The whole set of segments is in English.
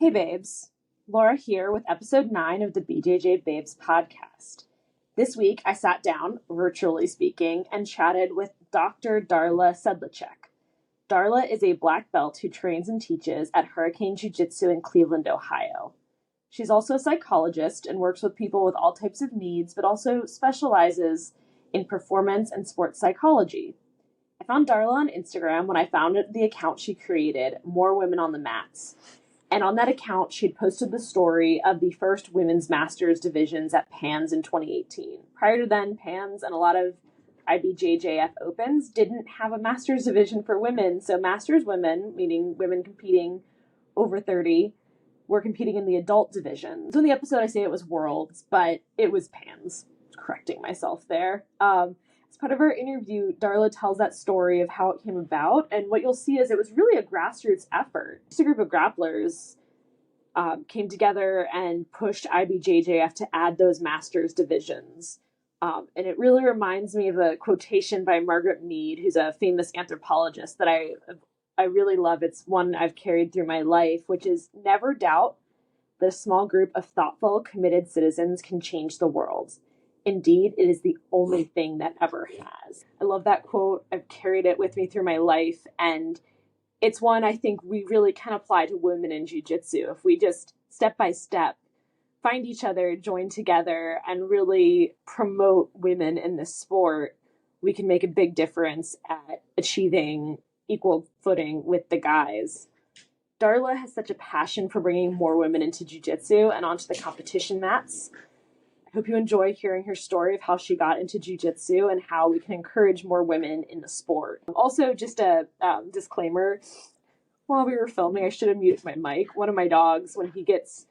Hey babes, Laura here with episode 9 of the BJJ Babes podcast. This week I sat down, virtually speaking, and chatted with Dr. Darla Sedlacek. Darla is a black belt who trains and teaches at Hurricane Jiu Jitsu in Cleveland, Ohio. She's also a psychologist and works with people with all types of needs, but also specializes in performance and sports psychology. I found Darla on Instagram when I found the account she created, More Women on the Mats. And on that account, she'd posted the story of the first women's masters divisions at PANS in 2018. Prior to then, PANS and a lot of IBJJF Opens didn't have a masters division for women. So masters women, meaning women competing over 30, were competing in the adult division. So in the episode, I say it was Worlds, but it was PANS. Correcting myself there. As part of our interview, Darla tells that story of how it came about, and what you'll see is it was really a grassroots effort. Just a group of grapplers came together and pushed IBJJF to add those masters divisions. And it really reminds me of a quotation by Margaret Mead, who's a famous anthropologist that I really love. It's one I've carried through my life, which is never doubt that a small group of thoughtful, committed citizens can change the world. Indeed, it is the only thing that ever has. I love that quote. I've carried it with me through my life, and it's one I think we really can apply to women in jiu-jitsu. If we just step by step find each other, join together, and really promote women in this sport, we can make a big difference at achieving equal footing with the guys. Darla has such a passion for bringing more women into jiu-jitsu and onto the competition mats. I hope you enjoy hearing her story of how she got into jiu-jitsu and how we can encourage more women in the sport. Also, just a disclaimer, while we were filming, I should have muted my mic. One of my dogs, when he gets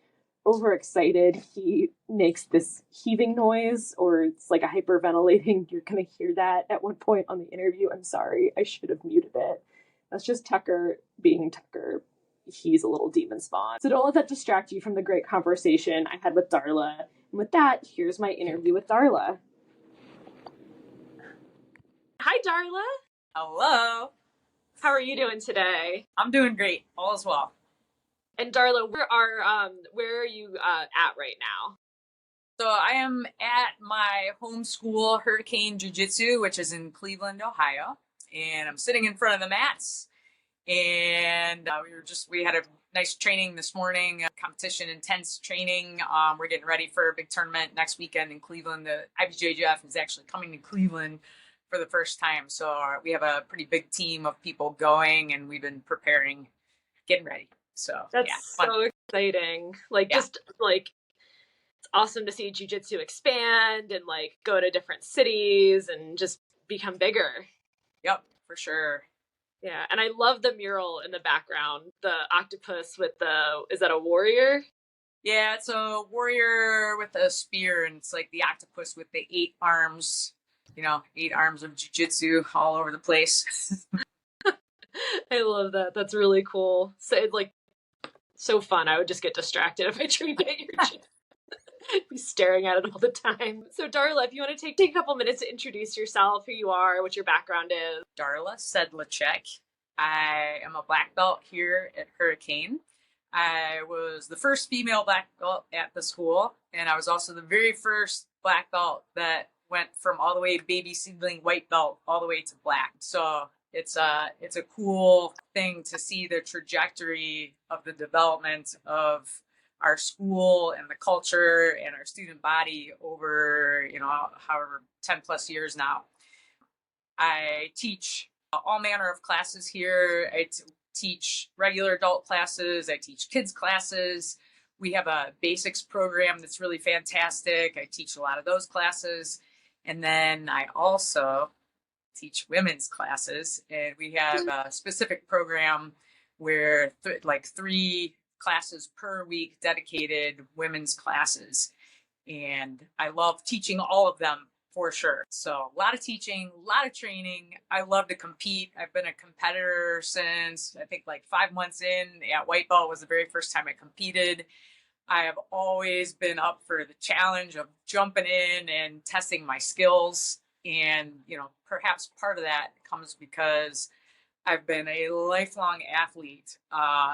overexcited, he makes this heaving noise, or it's like a hyperventilating. You're going to hear that at one point on the interview. I'm sorry, I should have muted it. That's just Tucker being Tucker. He's a little demon spawn. So don't let that distract you from the great conversation I had with Darla. And with that, here's my interview with Darla. Hi, Darla. Hello. How are you doing today? I'm doing great. All is well. And Darla, where are you at right now? So I am at my home school, Hurricane Jiu Jitsu, which is in Cleveland, Ohio. And I'm sitting in front of the mats. And we had a nice training this morning, competition intense training. We're getting ready for a big tournament next weekend in Cleveland. The IBJJF is actually coming to Cleveland for the first time. So we have a pretty big team of people going, and we've been preparing, getting ready. So that's so exciting. It's awesome to see jiu-jitsu expand and go to different cities and just become bigger. Yep, for sure. Yeah, and I love the mural in the background, the octopus with is that a warrior? Yeah, it's a warrior with a spear, and it's like the octopus with the 8 arms, 8 arms of jiu-jitsu all over the place. I love that. That's really cool. So it's so fun. I would just get distracted if I trained at your gym. Be staring at it all the time. So Darla, if you want to take a couple minutes to introduce yourself, who you are, what your background is. Darla Sedlacek. I am a black belt here at Hurricane. I was the first female black belt at the school, and I was also the very first black belt that went from all the way baby seedling white belt all the way to black. So it's a cool thing to see the trajectory of the development of our school and the culture and our student body over, however 10 plus years now. I teach all manner of classes here. I teach regular adult classes. I teach kids classes. We have a basics program that's really fantastic. I teach a lot of those classes. And then I also teach women's classes. And we have a specific program where 3 classes per week dedicated women's classes. And I love teaching all of them for sure. So a lot of teaching, a lot of training. I love to compete. I've been a competitor since I think 5 months in. At white belt was the very first time I competed. I have always been up for the challenge of jumping in and testing my skills. And, perhaps part of that comes because I've been a lifelong athlete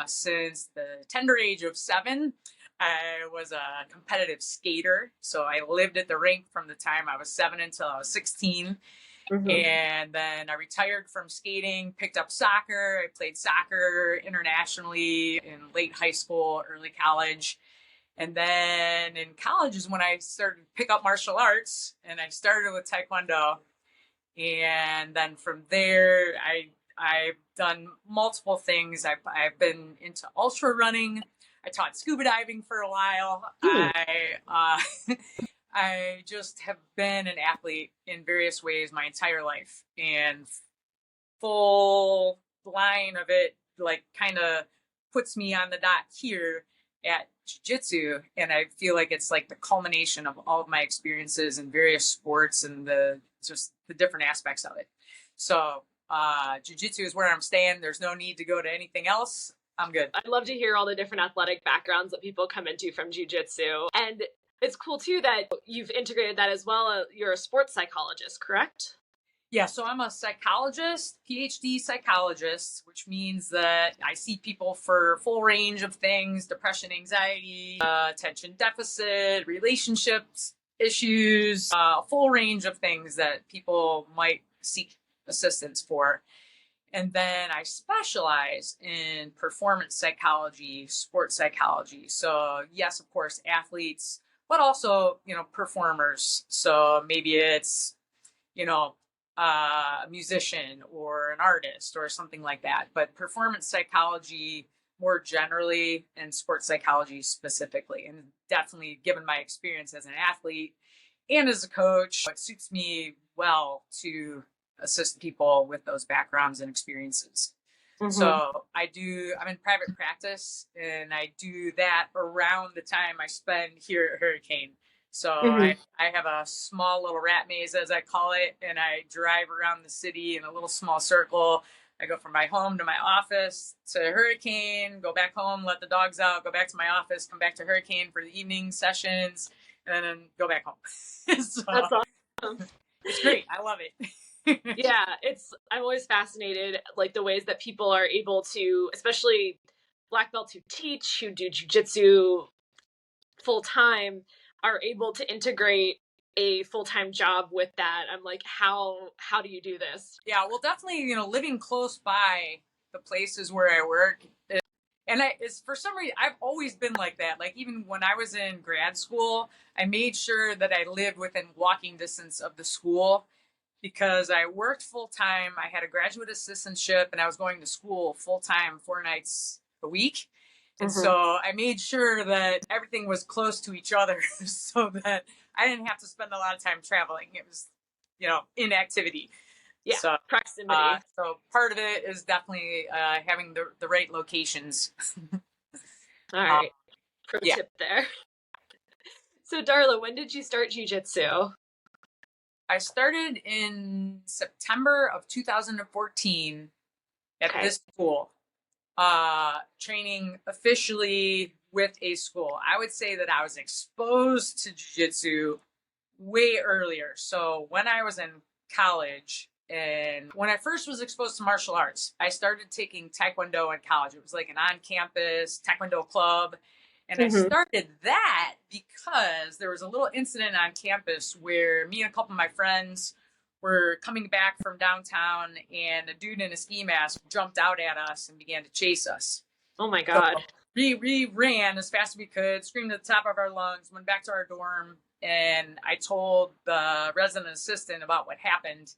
since the tender age of 7. I was a competitive skater, so I lived at the rink from the time I was 7 until I was 16. Mm-hmm. And then I retired from skating, picked up soccer. I played soccer internationally in late high school, early college. And then in college is when I started to pick up martial arts, and I started with Taekwondo. And then from there, I've done multiple things. I've been into ultra running. I taught scuba diving for a while. I just have been an athlete in various ways my entire life, and full line of it, like, kind of puts me on the dot here at jiu-jitsu. And I feel like it's like the culmination of all of my experiences in various sports and just the different aspects of it. So jiu-jitsu is where I'm staying. There's no need to go to anything else. I'm good. I'd love to hear all the different athletic backgrounds that people come into from jiu-jitsu. And it's cool too that you've integrated that as well. You're a sports psychologist, correct? Yeah, so I'm a psychologist, Ph.D. psychologist, which means that I see people for a full range of things: depression, anxiety, attention deficit, relationships issues, a full range of things that people might seek assistance for. And then I specialize in performance psychology, sports psychology. So yes, of course, athletes, but also, performers. So maybe it's, a musician or an artist or something like that. But performance psychology more generally, and sports psychology specifically. And definitely, given my experience as an athlete and as a coach, it suits me well to assist people with those backgrounds and experiences. Mm-hmm. So I'm in private practice, and I do that around the time I spend here at Hurricane. So I have a small little rat maze, as I call it, and I drive around the city in a little small circle. I go from my home to my office to Hurricane, go back home, let the dogs out, go back to my office, come back to Hurricane for the evening sessions, and then go back home. So, that's awesome. It's great. I love it. Yeah, I'm always fascinated, like, the ways that people are able to, especially black belts who teach, who do jiu-jitsu full time, are able to integrate a full-time job with that. I'm like, how do you do this? Yeah, well, definitely, living close by the places where I work. And for some reason, I've always been like that. Like, even when I was in grad school, I made sure that I lived within walking distance of the school, because I worked full-time. I had a graduate assistantship, and I was going to school full-time 4 nights a week. And so I made sure that everything was close to each other so that I didn't have to spend a lot of time traveling. It was, inactivity. Yeah, so, proximity. So part of it is definitely having the right locations. All right. Pro tip there. So Darla, when did you start jiu-jitsu? I started in September of 2014 at this school. Training officially with a school. I would say that I was exposed to jiu-jitsu way earlier. So when I was in college, and when I first was exposed to martial arts, I started taking Taekwondo in college. It was like an on-campus Taekwondo club. And I started that because there was a little incident on campus where me and a couple of my friends were coming back from downtown, and a dude in a ski mask jumped out at us and began to chase us. Oh my God. So we ran as fast as we could, screamed at the top of our lungs, went back to our dorm, and I told the resident assistant about what happened.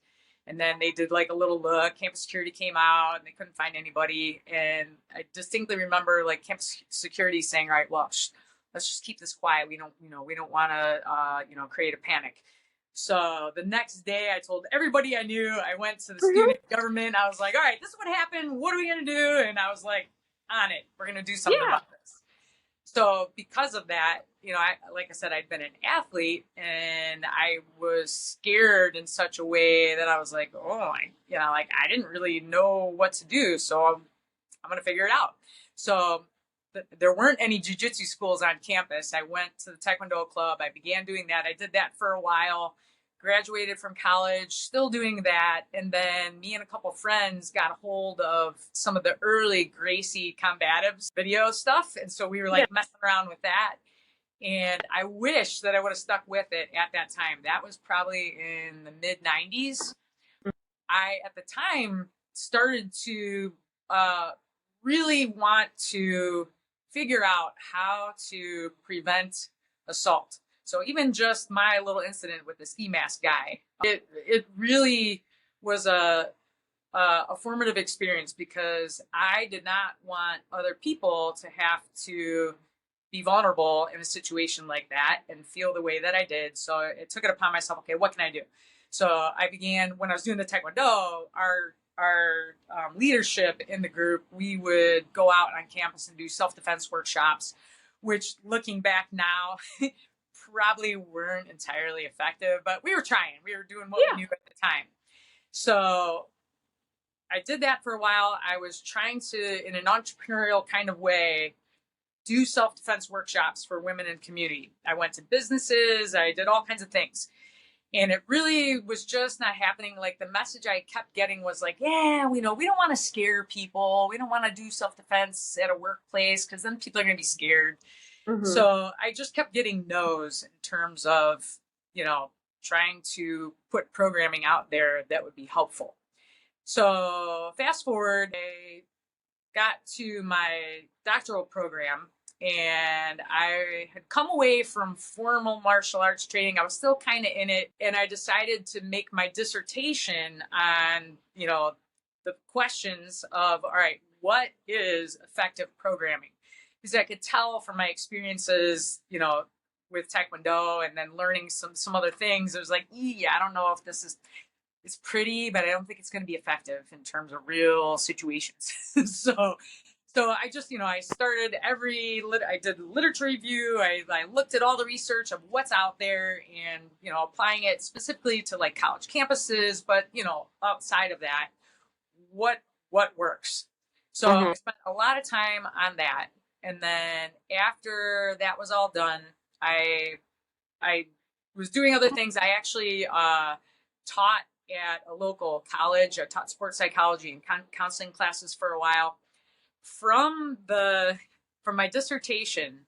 And then they did like a little look. Campus security came out, and they couldn't find anybody. And I distinctly remember like campus security saying, "All right, well, let's just keep this quiet. We don't want to, create a panic." So the next day I told everybody I knew. I went to the student government. I was like, all right, this is what happened. What are we going to do? And I was like, on it. We're going to do something about this. So because of that, like I said, I'd been an athlete, and I was scared in such a way that I was like, I didn't really know what to do. So I'm going to figure it out. So there weren't any jiu-jitsu schools on campus. I went to the Taekwondo club. I began doing that. I did that for a while. graduated from college, still doing that. And then me and a couple friends got a hold of some of the early Gracie Combatives video stuff. And so we were like messing around with that. And I wish that I would have stuck with it at that time. That was probably in the mid 90s. I, at the time, started to really want to figure out how to prevent assault. So even just my little incident with the ski mask guy, it really was a formative experience, because I did not want other people to have to be vulnerable in a situation like that and feel the way that I did. So it took it upon myself. Okay, what can I do? So I began, when I was doing the Taekwondo, our leadership in the group, we would go out on campus and do self-defense workshops, which, looking back now, probably weren't entirely effective, but we were trying. We were doing what we knew at the time. So I did that for a while. I was trying to, in an entrepreneurial kind of way, do self-defense workshops for women in community. I went to businesses. I did all kinds of things. And it really was just not happening. Like, the message I kept getting was like, yeah, we don't want to scare people. We don't want to do self-defense at a workplace, because then people are going to be scared. Mm-hmm. So I just kept getting no's in terms of, trying to put programming out there that would be helpful. So fast forward, I got to my doctoral program, and I had come away from formal martial arts training. I was still kind of in it. And I decided to make my dissertation on, the questions of, all right, what is effective programming? Because I could tell from my experiences, with Taekwondo, and then learning some other things. It was like, I don't know if this is, it's pretty, but I don't think it's going to be effective in terms of real situations. So I just, I started I did literature review. I looked at all the research of what's out there, and, applying it specifically to like college campuses, but, outside of that, what works. So I spent a lot of time on that. And then after that was all done, I was doing other things. I actually taught at a local college. I taught sports psychology and counseling classes for a while. From my dissertation,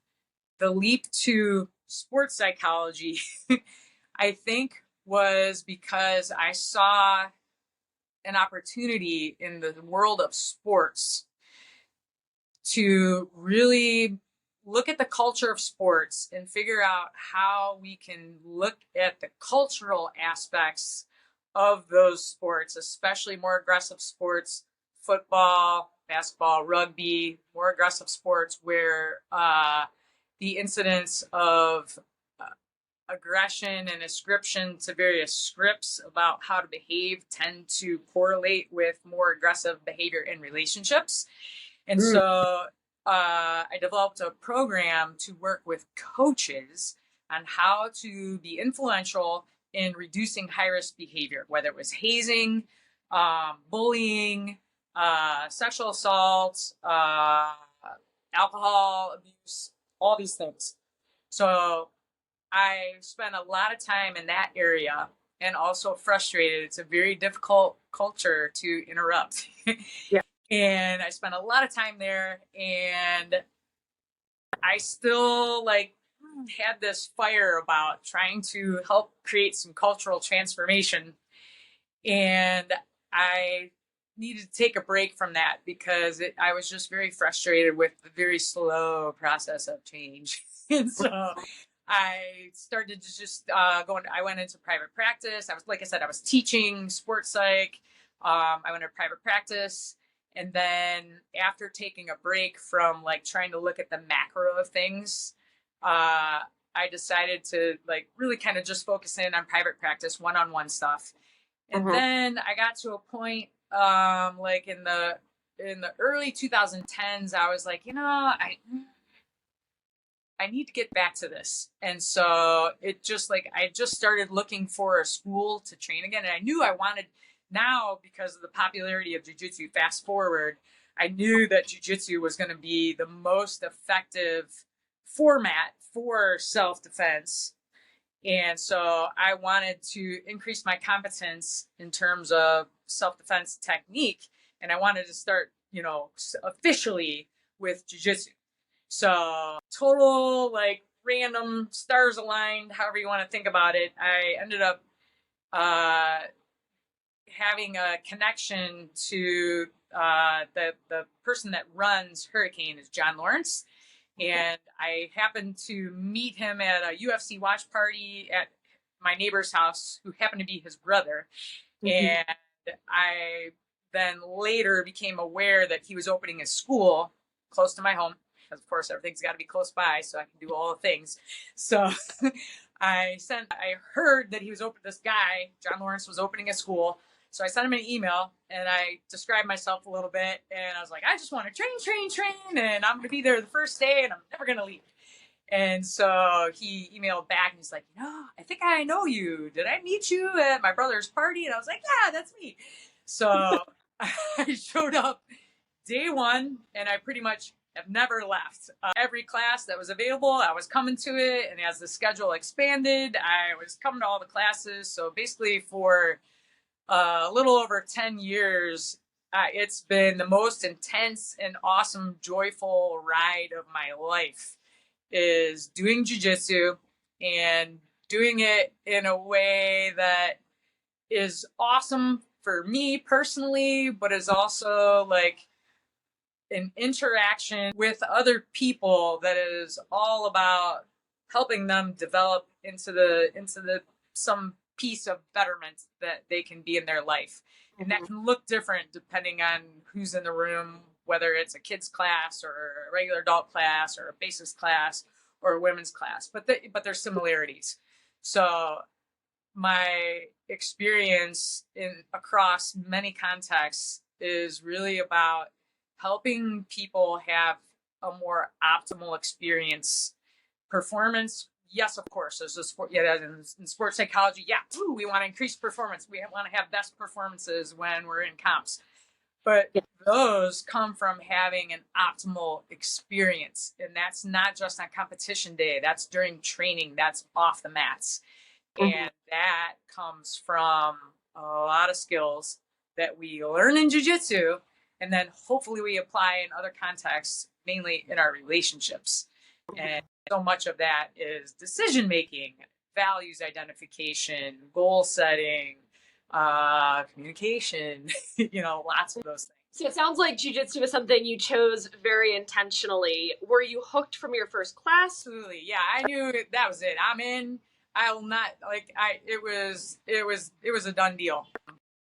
the leap to sports psychology, I think, was because I saw an opportunity in the world of sports to really look at the culture of sports and figure out how we can look at the cultural aspects of those sports, especially more aggressive sports, football, basketball, rugby, more aggressive sports where the incidence of aggression and ascription to various scripts about how to behave tend to correlate with more aggressive behavior in relationships. And so I developed a program to work with coaches on how to be influential in reducing high-risk behavior, whether it was hazing, bullying, sexual assault, alcohol abuse, all these things. So I spent a lot of time in that area, and also frustrated. It's a very difficult culture to interrupt. Yeah. And I spent a lot of time there, and I still had this fire about trying to help create some cultural transformation. And I needed to take a break from that because I was just very frustrated with the very slow process of change. And so I started to just I went into private practice. Like I said, I was teaching sports psych. I went into private practice. And then after taking a break from trying to look at the macro of things, I decided to really kind of just focus in on private practice, one-on-one stuff. And then I got to a point in the early 2010s, I was like, I need to get back to this. And so it just I just started looking for a school to train again. And I knew I wanted, now because of the popularity of jiu-jitsu, fast forward, I knew that jiu-jitsu was going to be the most effective format for self-defense. And so I wanted to increase my competence in terms of self-defense technique. And I wanted to start, officially with jiu-jitsu. So total, like, random stars aligned, however you want to think about it. I ended up having a connection to the person that runs Hurricane is John Lawrence. And I happened to meet him at a UFC watch party at my neighbor's house, who happened to be his brother. And I then later became aware that he was opening a school close to my home. Because of course, everything's got to be close by so I can do all the things. So I heard that this guy, John Lawrence, was opening a school. So I sent him an email and I described myself a little bit. And I was like, I just want to train. And I'm going to be there the first day and I'm never going to leave. And so he emailed back and he's like, I think I know you. Did I meet you at my brother's party? And I was like, yeah, that's me. So I showed up day one and I pretty much have never left. Every class that was available, I was coming to it. And as the schedule expanded, I was coming to all the classes. So basically for a little over 10 years, it's been the most intense and awesome, joyful ride of my life, is doing jiu-jitsu and doing it in a way that is awesome for me personally, but is also like an interaction with other people that is all about helping them develop into some piece of betterment that they can be in their life. And that can look different depending on who's in the room, whether it's a kids class or a regular adult class or a basics class or a women's class, but there's similarities. So my experience across many contexts is really about helping people have a more optimal experience. Performance, yes, of course. There's a sport, in sports psychology, we want to increase performance. We want to have best performances when we're in comps. But those come from having an optimal experience. And that's not just on competition day. That's during training. That's off the mats. And that comes from a lot of skills that we learn in jiu-jitsu and then hopefully we apply in other contexts, mainly in our relationships. And so much of that is decision making, values identification, goal setting, communication, lots of those things. So it sounds like jiu-jitsu was something you chose very intentionally. Were you hooked from your first class? Absolutely. Yeah, I knew that was it. I'm in. I will not it was a done deal.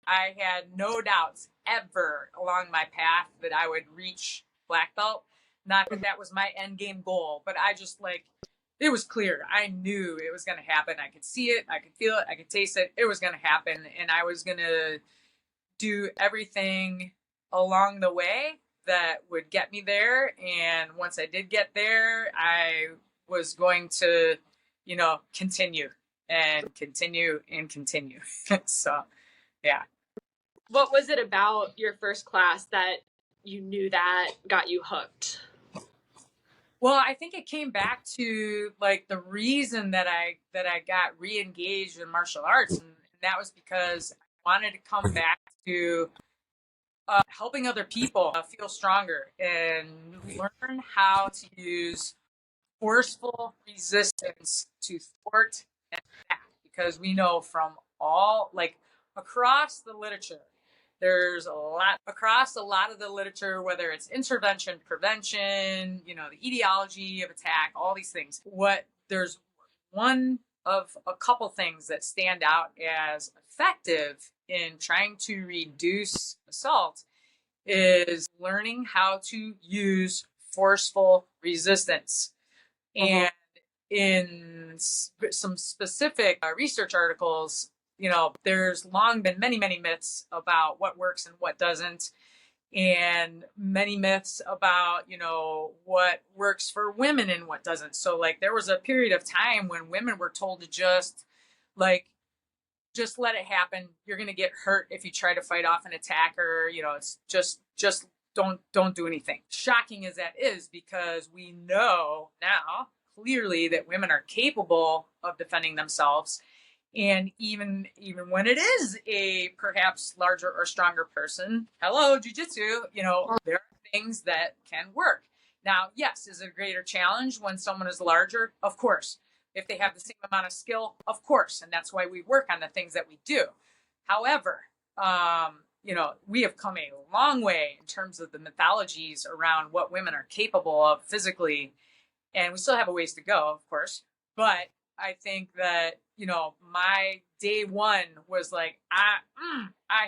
I had no doubts ever along my path that I would reach black belt. Not that that was my end game goal, but I just it was clear. I knew it was going to happen. I could see it. I could feel it. I could taste it. It was going to happen. And I was going to do everything along the way that would get me there. And once I did get there, I was going to, continue and continue and continue. So, yeah. What was it about your first class that you knew that got you hooked? Well, I think it came back to the reason that I got re-engaged in martial arts, and that was because I wanted to come back to helping other people feel stronger and learn how to use forceful resistance to thwart and attack. Because we know from all across the literature, there's a lot of the literature, whether it's intervention, prevention, the etiology of attack, all these things. There's one of a couple things that stand out as effective in trying to reduce assault is learning how to use forceful resistance. And in some specific research articles, there's long been many, many myths about what works and what doesn't, and many myths about, what works for women and what doesn't. So there was a period of time when women were told to just let it happen. You're going to get hurt if you try to fight off an attacker. It's just don't do anything. Shocking as that is, because we know now clearly that women are capable of defending themselves. And even when it is a perhaps larger or stronger person, hello, jiu-jitsu, there are things that can work. Now, yes, is it a greater challenge when someone is larger? Of course. If they have the same amount of skill, of course. And that's why we work on the things that we do. However, we have come a long way in terms of the mythologies around what women are capable of physically. And we still have a ways to go, of course. But I think that, my day one was like, I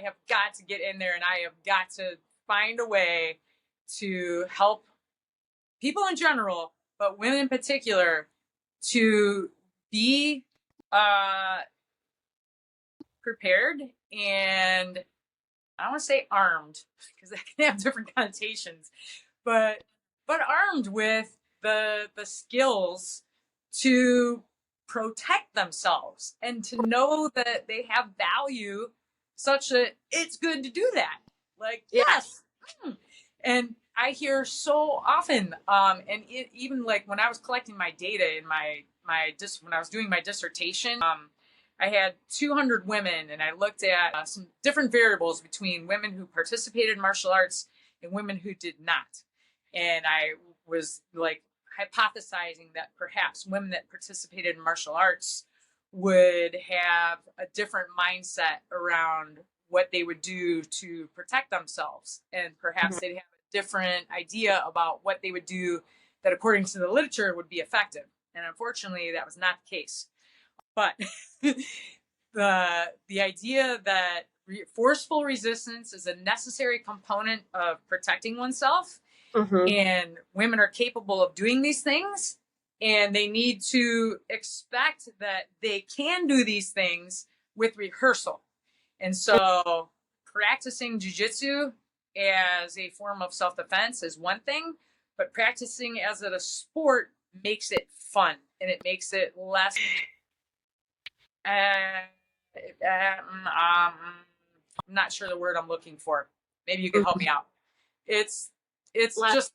have got to get in there and I have got to find a way to help people in general, but women in particular, to be prepared and I don't want to say armed because that can have different connotations, but armed with the skills to protect themselves and to know that they have value such that it's good to do that. Like, yes. And I hear so often, even like when I was collecting my data in when I was doing my dissertation, I had 200 women and I looked at some different variables between women who participated in martial arts and women who did not. And I was like hypothesizing that perhaps women that participated in martial arts would have a different mindset around what they would do to protect themselves. And perhaps they'd have a different idea about what they would do that, according to the literature, would be effective. And unfortunately, that was not the case. But the idea that forceful resistance is a necessary component of protecting oneself, and women are capable of doing these things, and they need to expect that they can do these things with rehearsal. And so practicing jiu-jitsu as a form of self-defense is one thing, but practicing as a sport makes it fun and it makes it less I'm not sure the word I'm looking for. Maybe you can help me out. It's less just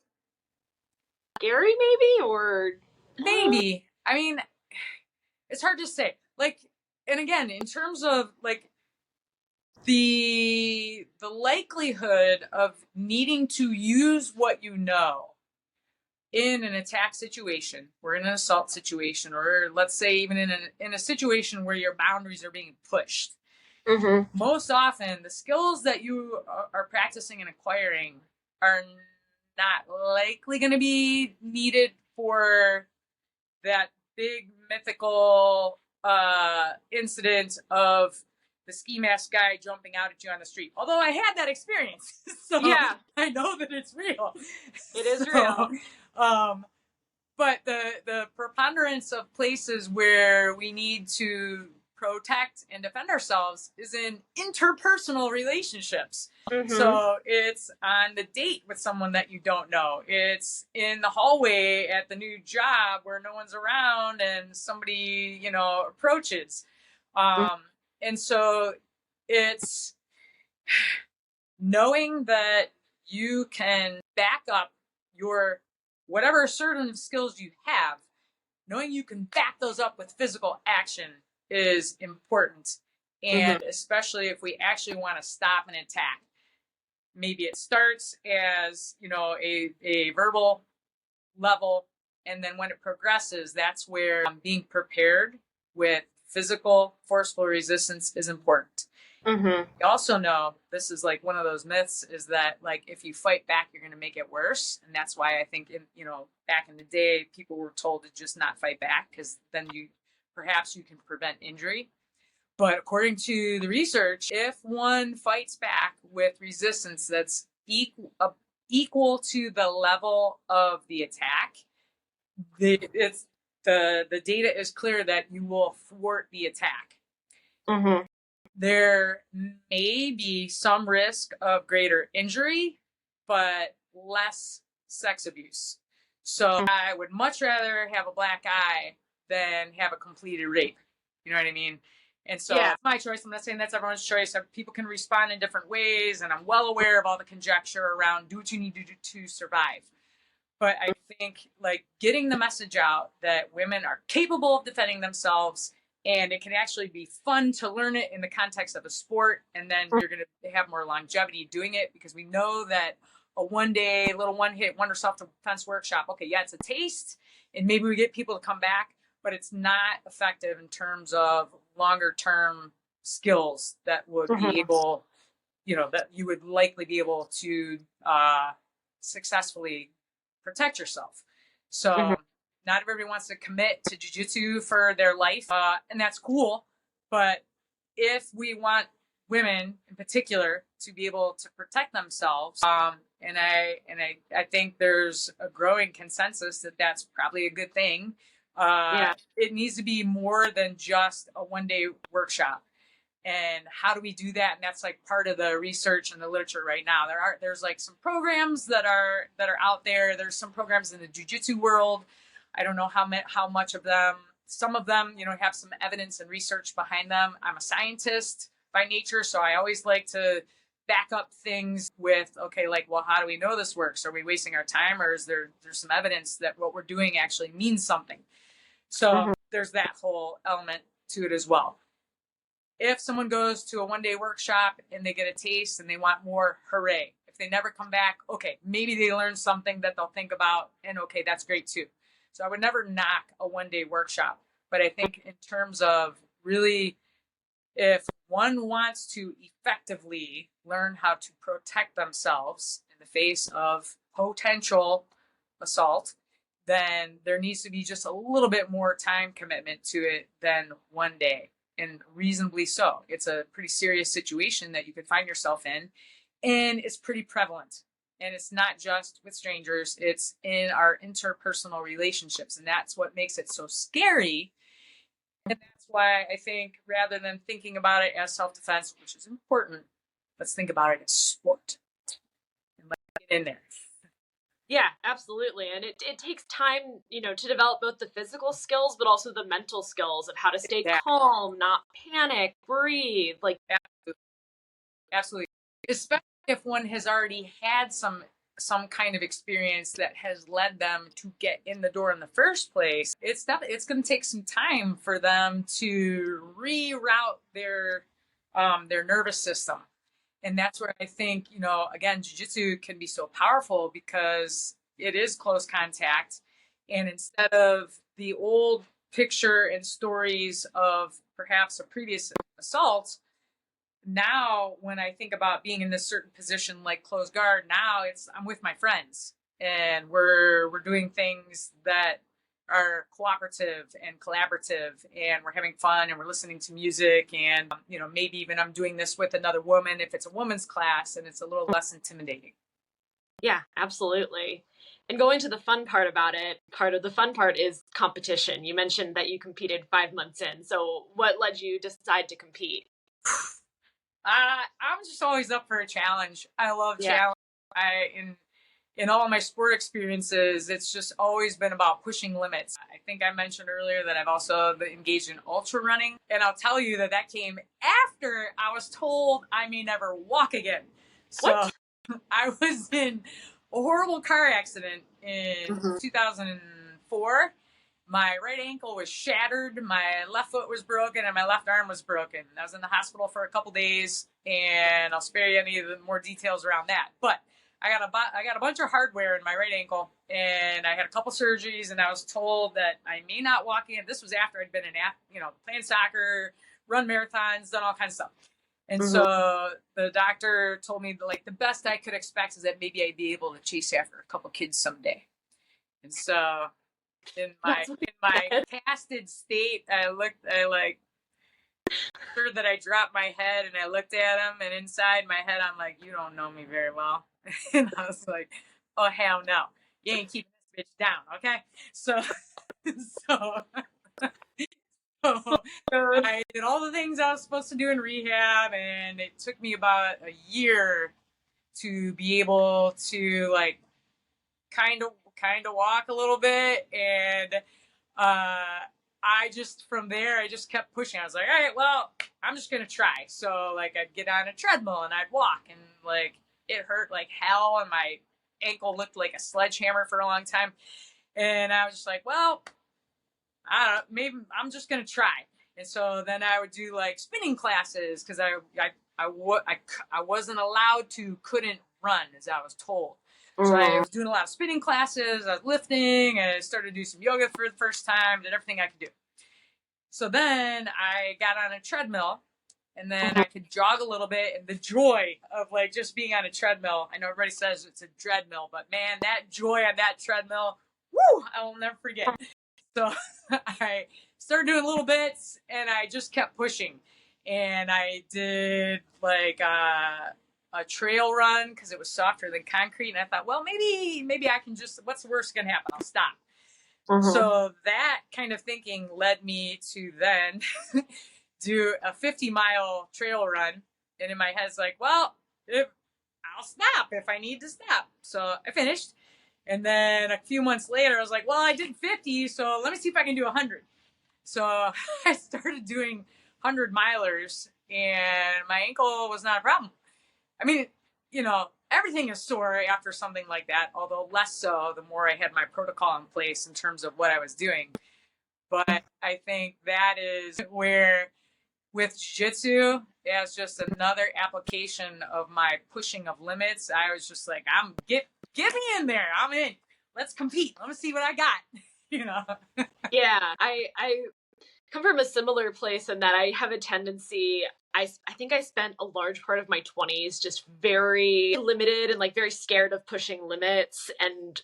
scary, maybe, or maybe. I mean, it's hard to say. Like, and again, in terms of like the likelihood of needing to use what you know in an attack situation or in an assault situation, or let's say even in a situation where your boundaries are being pushed. Most often, the skills that you are practicing and acquiring are not likely going to be needed for that big mythical incident of the ski mask guy jumping out at you on the street. Although I had that experience, so yeah, I know that it's real. It is real. But the preponderance of places where we need to protect and defend ourselves is in interpersonal relationships. So it's on the date with someone that you don't know. It's in the hallway at the new job where no one's around and somebody, approaches. And so it's knowing that you can back up your whatever certain skills you have, knowing you can back those up with physical action is important. And especially if we actually want to stop an attack. Maybe it starts as, a verbal level. And then when it progresses, that's where being prepared with physical, forceful resistance is important. We also know, this is like one of those myths, is that like if you fight back, you're going to make it worse. And that's why I think, back in the day, people were told to just not fight back because then perhaps you can prevent injury. But according to the research, if one fights back with resistance that's equal to the level of the attack, the data is clear that you will thwart the attack. There may be some risk of greater injury, but less sex abuse. So I would much rather have a black eye than have a completed rape. You know what I mean? And so it's my choice. I'm not saying that's everyone's choice. People can respond in different ways, and I'm well aware of all the conjecture around do what you need to do to survive. But I think like getting the message out that women are capable of defending themselves, and it can actually be fun to learn it in the context of a sport, and then you're going to have more longevity doing it, because we know that a one-day little one-hit wonder self-defense workshop, okay, yeah, it's a taste, and maybe we get people to come back, but it's not effective in terms of longer-term skills that would be able, that you would likely be able to successfully protect yourself. So not everybody wants to commit to jiu-jitsu for their life, and that's cool. But if we want women in particular to be able to protect themselves, and I think there's a growing consensus that that's probably a good thing. It needs to be more than just a one-day workshop. And how do we do that? And that's like part of the research and the literature right now. There's like some programs that are out there. There's some programs in the jiu-jitsu world. I don't know how much of them. Some of them, have some evidence and research behind them. I'm a scientist by nature, so I always like to back up things with, okay, like, well, how do we know this works? Are we wasting our time, or is there's some evidence that what we're doing actually means something? So there's that whole element to it as well. If someone goes to a one-day workshop and they get a taste and they want more, hooray. If they never come back, okay, maybe they learned something that they'll think about, and okay, that's great too. So I would never knock a one-day workshop. But I think in terms of really, if one wants to effectively learn how to protect themselves in the face of potential assault, then there needs to be just a little bit more time commitment to it than one day. And reasonably so. It's a pretty serious situation that you could find yourself in, and it's pretty prevalent. And it's not just with strangers, it's in our interpersonal relationships, and that's what makes it so scary. And that's why I think, rather than thinking about it as self-defense, which is important, let's think about it as sport. And let's get in there. Yeah, absolutely. And it takes time, to develop both the physical skills, but also the mental skills of how to stay calm, not panic, breathe. Like, absolutely. Especially if one has already had some kind of experience that has led them to get in the door in the first place. It's going to take some time for them to reroute their nervous system. And that's where I think, again, jiu-jitsu can be so powerful, because it is close contact. And instead of the old picture and stories of perhaps a previous assault, now when I think about being in this certain position like closed guard, now I'm with my friends, and we're doing things that are cooperative and collaborative, and we're having fun, and we're listening to music, and maybe even I'm doing this with another woman if it's a woman's class, and it's a little less intimidating. Yeah, absolutely. And going to the fun part about it, part of the fun part is competition. You mentioned that you competed 5 months in. So what led you to decide to compete? I'm just always up for a challenge. I love challenge. In all of my sport experiences, it's just always been about pushing limits. I think I mentioned earlier that I've also engaged in ultra running, and I'll tell you that came after I was told I may never walk again. So what? I was in a horrible car accident in 2004. My right ankle was shattered, my left foot was broken, and my left arm was broken. I was in the hospital for a couple days, and I'll spare you any of the more details around that. But I got a bunch of hardware in my right ankle, and I had a couple surgeries, and I was told that I may not walk again. This was after I'd been playing soccer, run marathons, done all kinds of stuff. And so the doctor told me that, the best I could expect is that maybe I'd be able to chase after a couple kids someday. And so in my casted state, I sure that I dropped my head, and I looked at him, and inside my head I'm like, you don't know me very well. And I was like, oh hell no, you ain't keeping this bitch down, okay? So I did all the things I was supposed to do in rehab, and it took me about a year to be able to kind of walk a little bit. And from there I just kept pushing. I was like, all right, well, I'm just gonna try. So I'd get on a treadmill and I'd walk, and it hurt like hell, and my ankle looked like a sledgehammer for a long time. And I was just like, well, I don't know, maybe I'm just going to try. And so then I would do like spinning classes because I wasn't allowed to, couldn't run as I was told. So I was doing a lot of spinning classes, I was lifting, and I started to do some yoga for the first time, did everything I could do. So then I got on a treadmill, and then I could jog a little bit, and the joy of like just being on a treadmill, I know everybody says it's a dreadmill, but man, that joy on that treadmill, woo, I will never forget. So I started doing little bits, and I just kept pushing. And I did like a trail run because it was softer than concrete. And I thought, well, maybe I can just, what's the worst going to happen? I'll stop. So that kind of thinking led me to then do a 50-mile trail run. And in my head, it's like, well, I'll stop if I need to stop. So I finished. And then a few months later, I was like, well, I did 50, so let me see if I can do 100. So I started doing 100-milers, and my ankle was not a problem. I mean, you know, everything is sore after something like that, although less so the more I had my protocol in place in terms of what I was doing. But I think that is where, with jiu-jitsu, as just another application of my pushing of limits, I was just like, get me in there. I'm in. Let's compete. Let me see what I got. You know? Yeah, I come from a similar place in that I have a tendency, I think I spent a large part of my 20s just very limited and like very scared of pushing limits and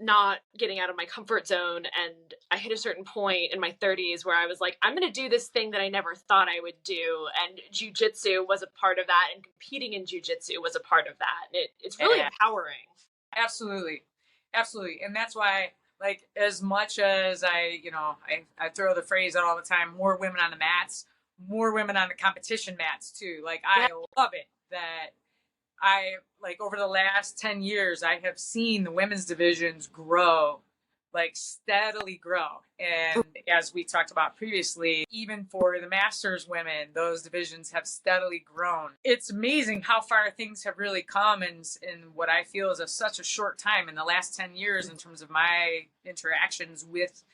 not getting out of my comfort zone. And I hit a certain point in my 30s where I was like, I'm going to do this thing that I never thought I would do. And jiu-jitsu was a part of that, and competing in jiu-jitsu was a part of that. It's really empowering. Absolutely. Absolutely. And that's why, like, as much as I throw the phrase out all the time, more women on the mats, more women on the competition mats too. Like, I love it that over the last 10 years, I have seen the women's divisions grow, like steadily grow. And as we talked about previously, even for the masters women, those divisions have steadily grown. It's amazing how far things have really come in what I feel is such a short time in the last 10 years in terms of my interactions with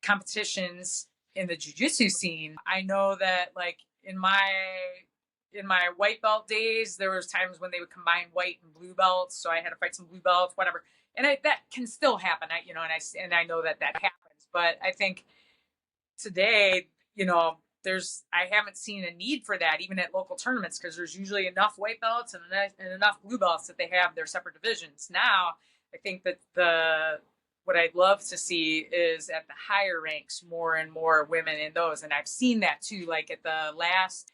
competitions in the jiu-jitsu scene. I know that like in my white belt days, there was times when they would combine white and blue belts. So I had to fight some blue belts, whatever. And that can still happen. I know that happens. But I think today, I haven't seen a need for that even at local tournaments, because there's usually enough white belts and enough blue belts that they have their separate divisions. Now, I think that what I'd love to see is at the higher ranks, more and more women in those. And I've seen that too, like at the last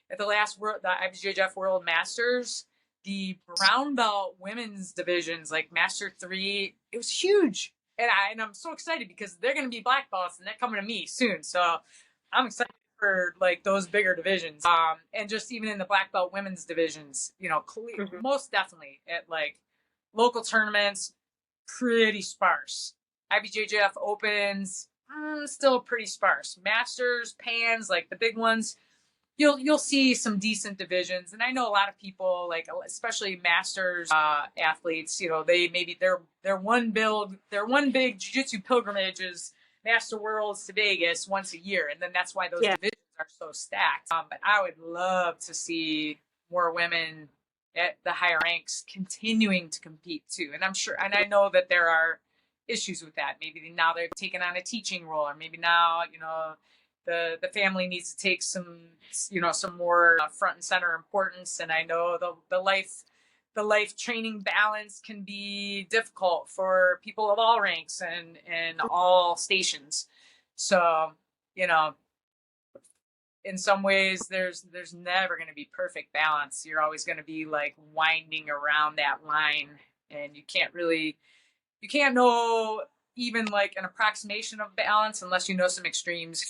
world, the IBJJF World Masters, the brown belt women's divisions, like Master 3, it was huge. And I'm so excited because they're going to be black belts and they're coming to me soon. So I'm excited for like those bigger divisions. And just even in the black belt women's divisions, most definitely at like local tournaments, pretty sparse. IBJJF Opens, still pretty sparse. Masters, Pans, like the big ones, you'll see some decent divisions. And I know a lot of people, like especially Masters athletes, their one big jiu-jitsu pilgrimage is Master Worlds to Vegas once a year, and then that's why those divisions are so stacked. But I would love to see more women at the higher ranks continuing to compete too. And I'm sure, and I know that there are issues with that. Maybe now they've taken on a teaching role, or maybe now, the family needs to take some more front and center importance. And I know the life training balance can be difficult for people of all ranks and all stations. So, in some ways there's never going to be perfect balance. You're always going to be like winding around that line, and you can't know even like an approximation of balance unless you know some extremes,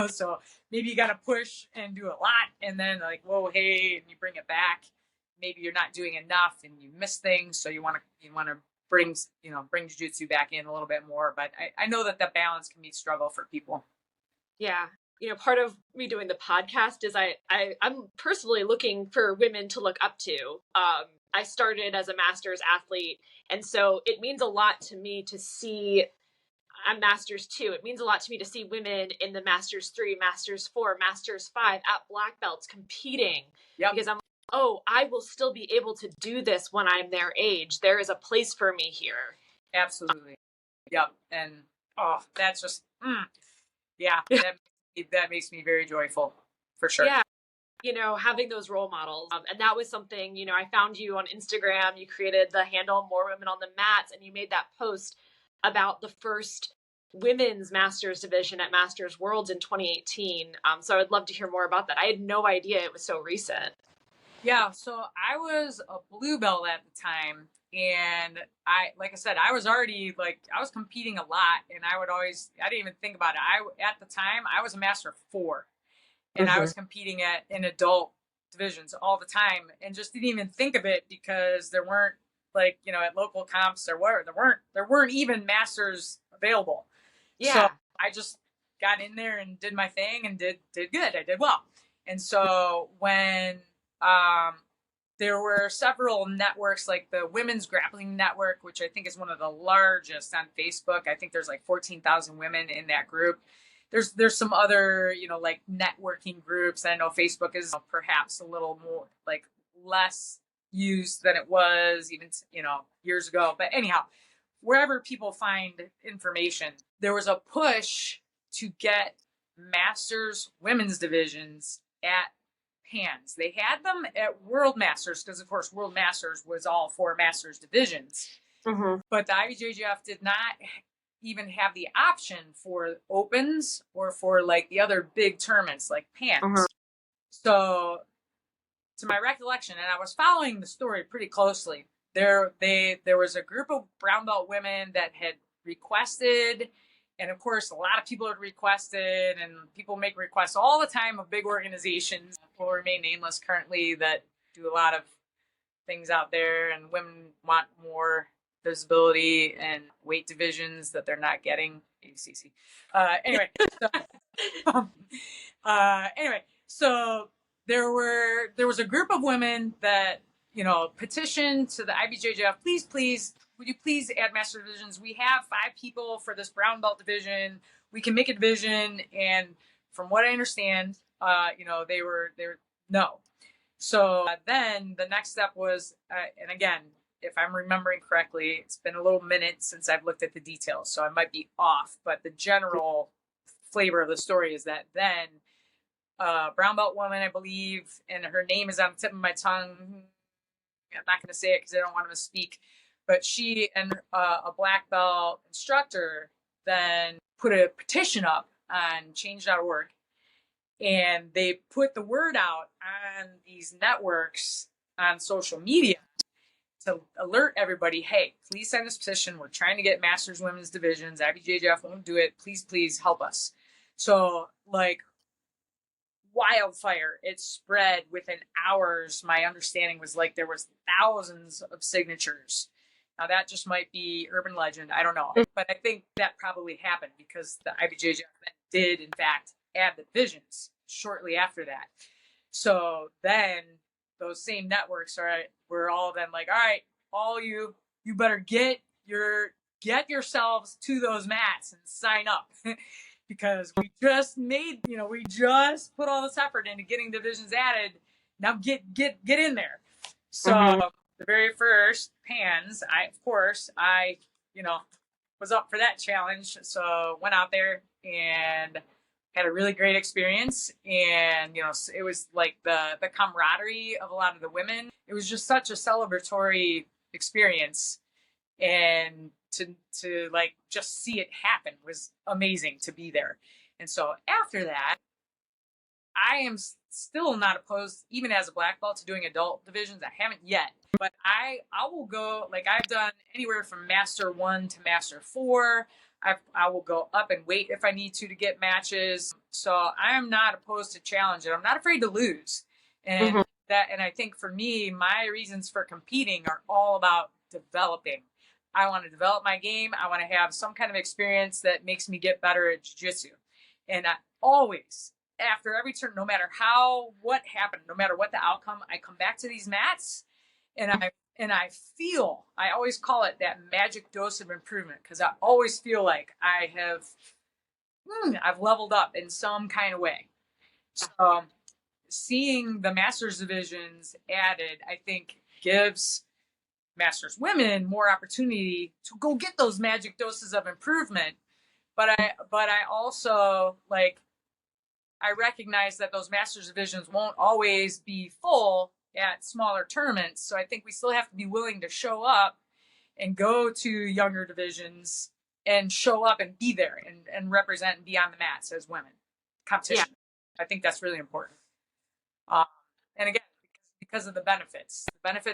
so maybe you got to push and do a lot, and then like, whoa, hey, and you bring it back. Maybe you're not doing enough and you miss things. So you want to bring jiu-jitsu back in a little bit more. But I know that the balance can be a struggle for people. Yeah. part of me doing the podcast is I'm personally looking for women to look up to. I started as a master's athlete, and so it means a lot to me to see. I'm Masters 2. It means a lot to me to see women in the Masters 3, Masters 4, Masters 5 at black belts competing. Yep. Because I'm like, oh, I will still be able to do this when I'm their age. There is a place for me here. Absolutely. Yep. And that's just, yeah, that makes me very joyful, for sure. Yeah. Having those role models. And that was something, I found you on Instagram. You created the handle More Women on the Mats, and you made that post about the first women's Masters division at Masters Worlds in 2018. So I would love to hear more about that. I had no idea it was so recent. Yeah, so I was a blue belt at the time, and like I said, I was already I was competing a lot, and I didn't even think about it. At the time, I was a Master 4, and I was competing in adult divisions all the time, and just didn't even think of it because there weren't at local comps there weren't even masters available. Yeah. So I just got in there and did my thing and did good. I did well. And so when there were several networks like the Women's Grappling Network, which I think is one of the largest on Facebook. I think there's 14,000 women in that group. There's some other, networking groups. I know Facebook is perhaps a little more less used than it was even, years ago. But anyhow, wherever people find information, there was a push to get Masters women's divisions at PANS. They had them at World Masters because, of course, World Masters was all 4 Masters divisions. But the IBJJF did not even have the option for opens or for the other big tournaments like PANS. So to my recollection, and I was following the story pretty closely, there was a group of brown belt women that had requested, and of course a lot of people had requested, and people make requests all the time of big organizations who will remain nameless currently that do a lot of things out there, and women want more visibility and weight divisions that they're not getting. ACC. Anyway, so there was a group of women that petitioned to the IBJJF, please, would you please add master divisions? We have 5 people for this brown belt division. We can make a division. And from what I understand, they were no. So then the next step was, and again, if I'm remembering correctly, it's been a little minute since I've looked at the details, so I might be off. But the general flavor of the story is that then brown belt woman, I believe, and her name is on the tip of my tongue. I'm not going to say it because I don't want to misspeak. But she and a black belt instructor then put a petition up on change.org, and they put the word out on these networks on social media to alert everybody, hey, please sign this petition. We're trying to get Masters Women's Divisions. IBJJF won't do it. Please help us. So wildfire, it spread within hours. My understanding was there was thousands of signatures. Now that just might be urban legend. I don't know. But I think that probably happened because the IBJJF did in fact add the divisions shortly after that. So then those same networks were all then all right, all you better get yourselves to those mats and sign up. Because we just put all this effort into getting divisions added. Now get in there. So the very first PANS, I was up for that challenge. So went out there and had a really great experience. And, it was the camaraderie of a lot of the women. It was just such a celebratory experience. And to just see it happen was amazing to be there. And so after that, I am still not opposed, even as a black belt, to doing adult divisions. I haven't yet, but I will go, I've done anywhere from Master 1 to Master 4. I will go up and weight if I need to get matches. So I am not opposed to challenge, and I'm not afraid to lose. And and I think for me, my reasons for competing are all about developing. I want to develop my game. I want to have some kind of experience that makes me get better at jiu-jitsu. And I always, after every turn, no matter what happened, no matter what the outcome, I come back to these mats and I always call it that magic dose of improvement, because I always feel like I've leveled up in some kind of way. So seeing the master's divisions added, I think gives master's women more opportunity to go get those magic doses of improvement. But I also I recognize that those master's divisions won't always be full at smaller tournaments. So I think we still have to be willing to show up and go to younger divisions and show up and be there and represent and be on the mats as women. Competition. Yeah. I think that's really important. And again, because of the benefits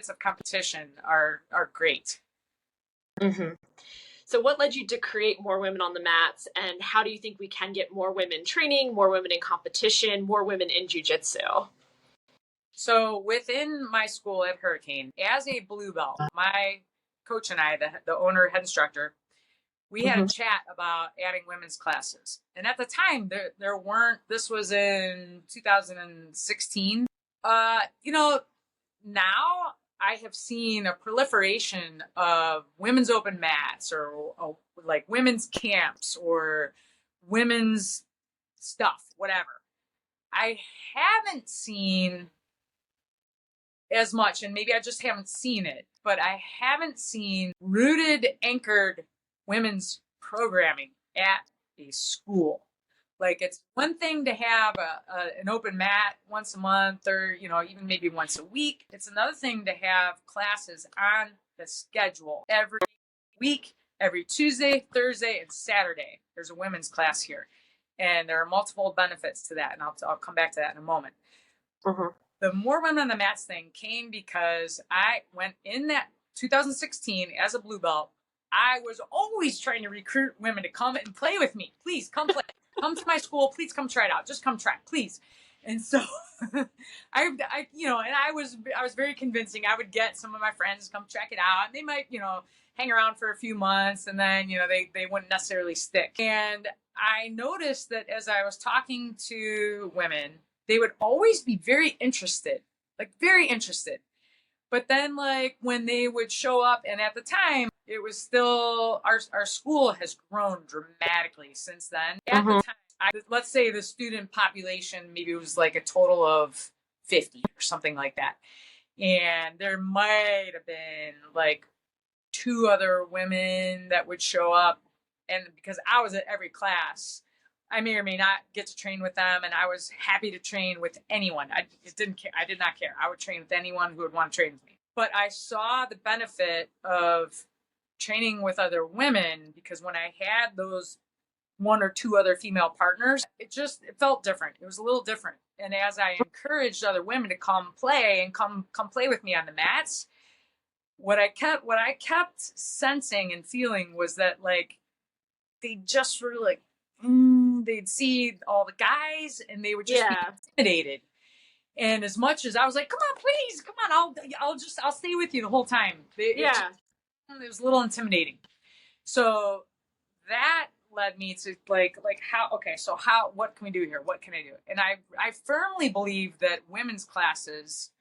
of competition are great. Mm-hmm. So what led you to create More Women on the Mats, and how do you think we can get more women training, more women in competition, more women in jiu-jitsu? So within my school at Hurricane, as a blue belt, my coach and I, the owner, head instructor, we had a chat about adding women's classes. And at the time, there weren't, this was in 2016. Now I have seen a proliferation of women's open mats or like women's camps or women's stuff, whatever. I haven't seen as much, and maybe I just haven't seen it, but I haven't seen rooted, anchored women's programming at a school. Like, it's one thing to have an open mat once a month or, even maybe once a week. It's another thing to have classes on the schedule every week, every Tuesday, Thursday, and Saturday. There's a women's class here. And there are multiple benefits to that. And I'll come back to that in a moment. Uh-huh. The More Women on the Mats thing came because I went in that 2016 as a blue belt. I was always trying to recruit women to come and play with me. Please come play. Come to my school. Please come try it out. Just come try, please. And so I was very convincing. I would get some of my friends to come check it out, and they might, hang around for a few months, and then, they wouldn't necessarily stick. And I noticed that as I was talking to women, they would always be very interested. But then, when they would show up, and at the time, it was still, our school has grown dramatically since then. At the time, let's say the student population, maybe it was a total of 50 or something like that. And there might have been 2 other women that would show up. And because I was at every class, I may or may not get to train with them, and I was happy to train with anyone. I did not care. I would train with anyone who would want to train with me. But I saw the benefit of training with other women, because when I had those 1 or 2 other female partners, it felt different. It was a little different. And as I encouraged other women to come play and come play with me on the mats, what I kept sensing and feeling was that they just were they'd see all the guys and they would just be intimidated. And as much as I was like, come on, please, come on, I'll stay with you the whole time. It was a little intimidating. So that led me to what can we do here? What can I do? And I firmly believe that women's classes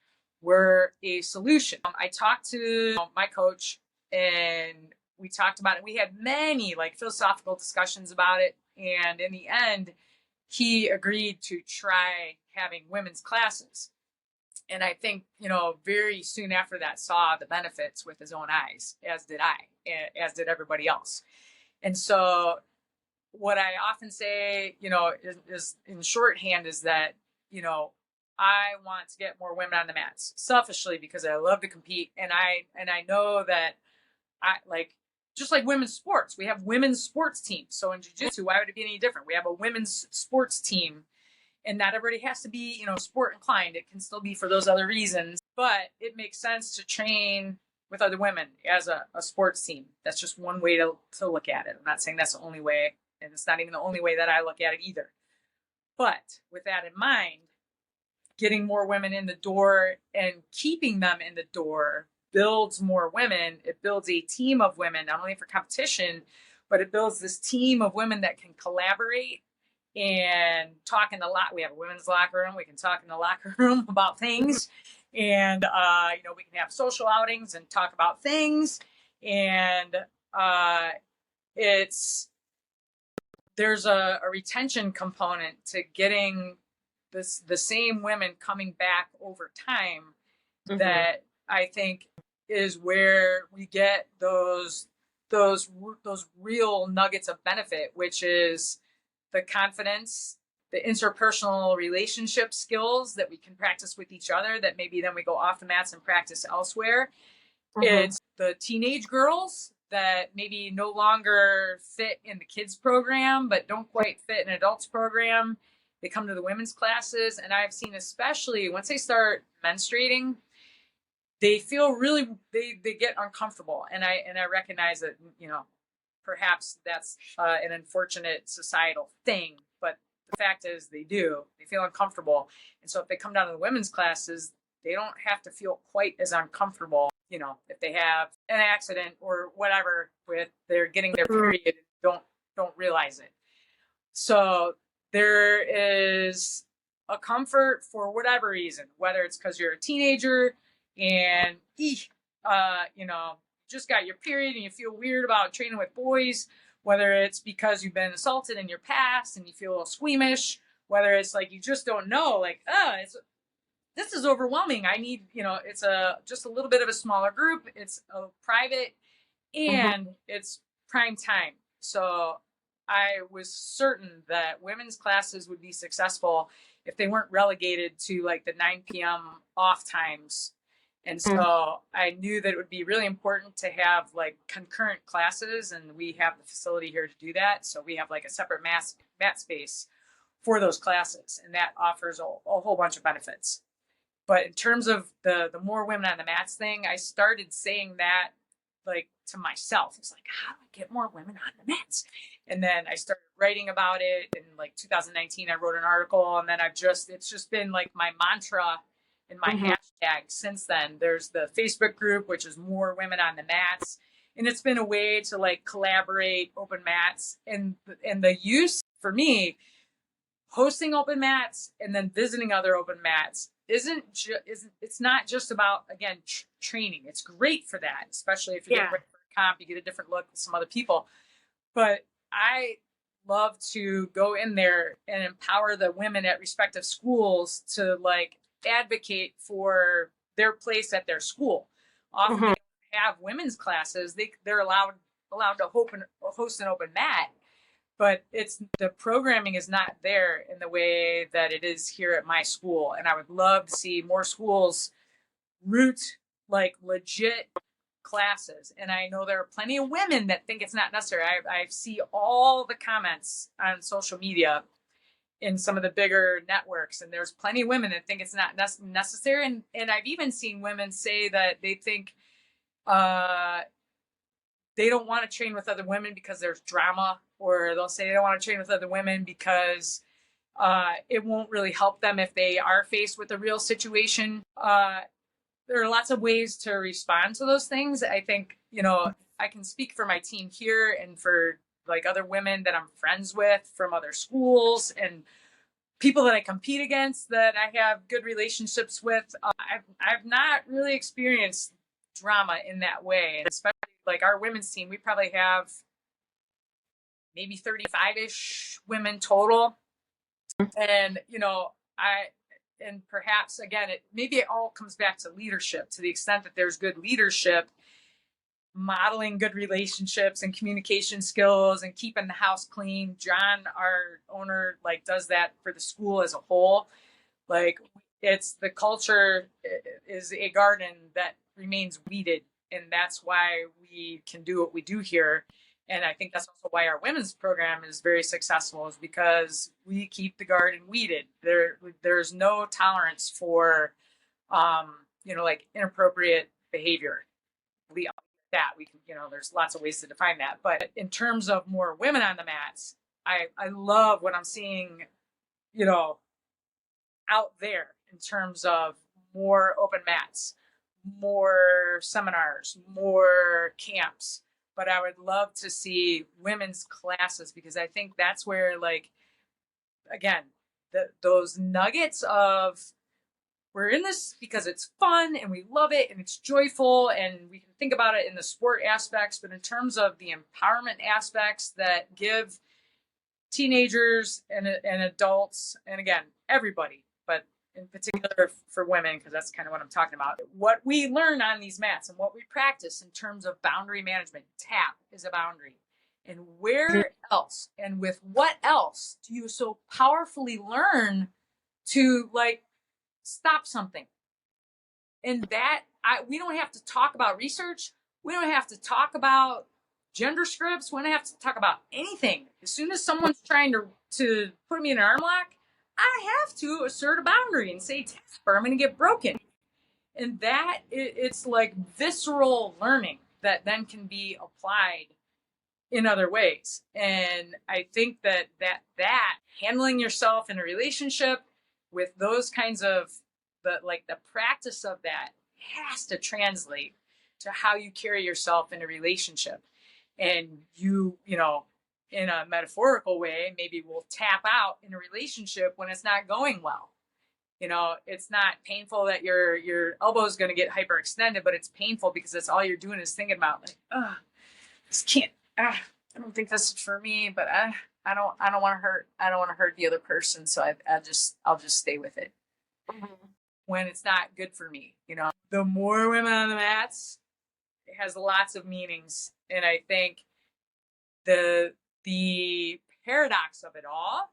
were a solution. I talked to my coach, and we talked about it. We had many philosophical discussions about it. And in the end, he agreed to try having women's classes. And I think, very soon after that, saw the benefits with his own eyes, as did I, as did everybody else. And so what I often say, is in shorthand is that, I want to get more women on the mats selfishly because I love to compete. And I know that just like women's sports, we have women's sports teams. So in jiu-jitsu, why would it be any different? We have a women's sports team, and not everybody has to be, sport inclined. It can still be for those other reasons, but it makes sense to train with other women as a sports team. That's just one way to look at it. I'm not saying that's the only way, and it's not even the only way that I look at it either. But with that in mind, getting more women in the door and keeping them in the door builds more women. It builds a team of women, not only for competition, but it builds this team of women that can collaborate and talk in the locker. We have a women's locker room. We can talk in the locker room about things, and we can have social outings and talk about things. And it's there's a retention component to getting the same women coming back over time that I think is where we get those real nuggets of benefit, which is the confidence, the interpersonal relationship skills that we can practice with each other that maybe then we go off the mats and practice elsewhere. It's the teenage girls that maybe no longer fit in the kids program, but don't quite fit in adults program. They come to the women's classes, and I've seen, especially once they start menstruating, they feel really, they get uncomfortable. And I recognize that, perhaps that's an unfortunate societal thing, but the fact is they feel uncomfortable. And so if they come down to the women's classes, they don't have to feel quite as uncomfortable, if they have an accident or whatever with they're getting their period, don't realize it. So there is a comfort for whatever reason, whether it's because you're a teenager and just got your period and you feel weird about training with boys, whether it's because you've been assaulted in your past and you feel a little squeamish, whether it's like you just don't know, like, this is overwhelming. I need, it's just a little bit of a smaller group. It's a private and it's prime time. So I was certain that women's classes would be successful if they weren't relegated to like the 9 p.m. off times. And so I knew that it would be really important to have like concurrent classes, and we have the facility here to do that. So we have like a separate mat space for those classes, and that offers a whole bunch of benefits. But in terms of the more women on the mats thing, I started saying that like to myself. It's like, how do I get more women on the mats? And then I started writing about it in like 2019. I wrote an article, and then it's just been like my mantra and my hashtag since then. There's the Facebook group, which is more women on the mats. And it's been a way to like collaborate open mats, and the use for me, hosting open mats and then visiting other open mats it's not just about, again, training. It's great for that, especially if you're ready for a comp, you get a different look with some other people. But I love to go in there and empower the women at respective schools to like advocate for their place at their school. Often they don't have women's classes. They're allowed to host an open mat, but the programming is not there in the way that it is here at my school. And I would love to see more schools root like legit classes. And I know there are plenty of women that think it's not necessary. I see all the comments on social media in some of the bigger networks, and there's plenty of women that think it's not necessary. And I've even seen women say that they think they don't want to train with other women because there's drama, or they'll say they don't want to train with other women because it won't really help them if they are faced with a real situation. There are lots of ways to respond to those things. I think, I can speak for my team here and for like other women that I'm friends with from other schools and people that I compete against that I have good relationships with. I've not really experienced drama in that way. And especially like our women's team, we probably have maybe 35-ish women total. And, and perhaps again, maybe it all comes back to leadership, to the extent that there's good leadership, modeling good relationships and communication skills and keeping the house clean. John, our owner, like does that for the school as a whole. Like it's the culture is a garden that remains weeded. And that's why we can do what we do here. And I think that's also why our women's program is very successful, is because we keep the garden weeded. There's no tolerance for, like inappropriate behavior. We can, there's lots of ways to define that. But in terms of more women on the mats, I love what I'm seeing, out there in terms of more open mats, more seminars, more camps. But I would love to see women's classes, because I think that's where like again, those nuggets of, we're in this because it's fun and we love it and it's joyful and we can think about it in the sport aspects, but in terms of the empowerment aspects that give teenagers and adults, and again, everybody, but in particular for women, because that's kind of what I'm talking about, what we learn on these mats and what we practice in terms of boundary management. Tap is a boundary. And where else and with what else do you so powerfully learn to like stop something? And that we don't have to talk about research. We don't have to talk about gender scripts. We don't have to talk about anything. As soon as someone's trying to put me in an arm lock, I have to assert a boundary and say, or I'm going to get broken. And that it's like visceral learning that then can be applied in other ways. And I think that handling yourself in a relationship with those kinds of the practice of that has to translate to how you carry yourself in a relationship. And you know, in a metaphorical way, maybe we'll tap out in a relationship when it's not going well. You know, it's not painful that your elbow is going to get hyperextended, but it's painful because that's all you're doing is thinking about like, this can't, I don't think this is for me, but I don't want to hurt the other person. So I'll just stay with it. Mm-hmm. When it's not good for me, you know, the more women on the mats, it has lots of meanings. And I think the paradox of it all,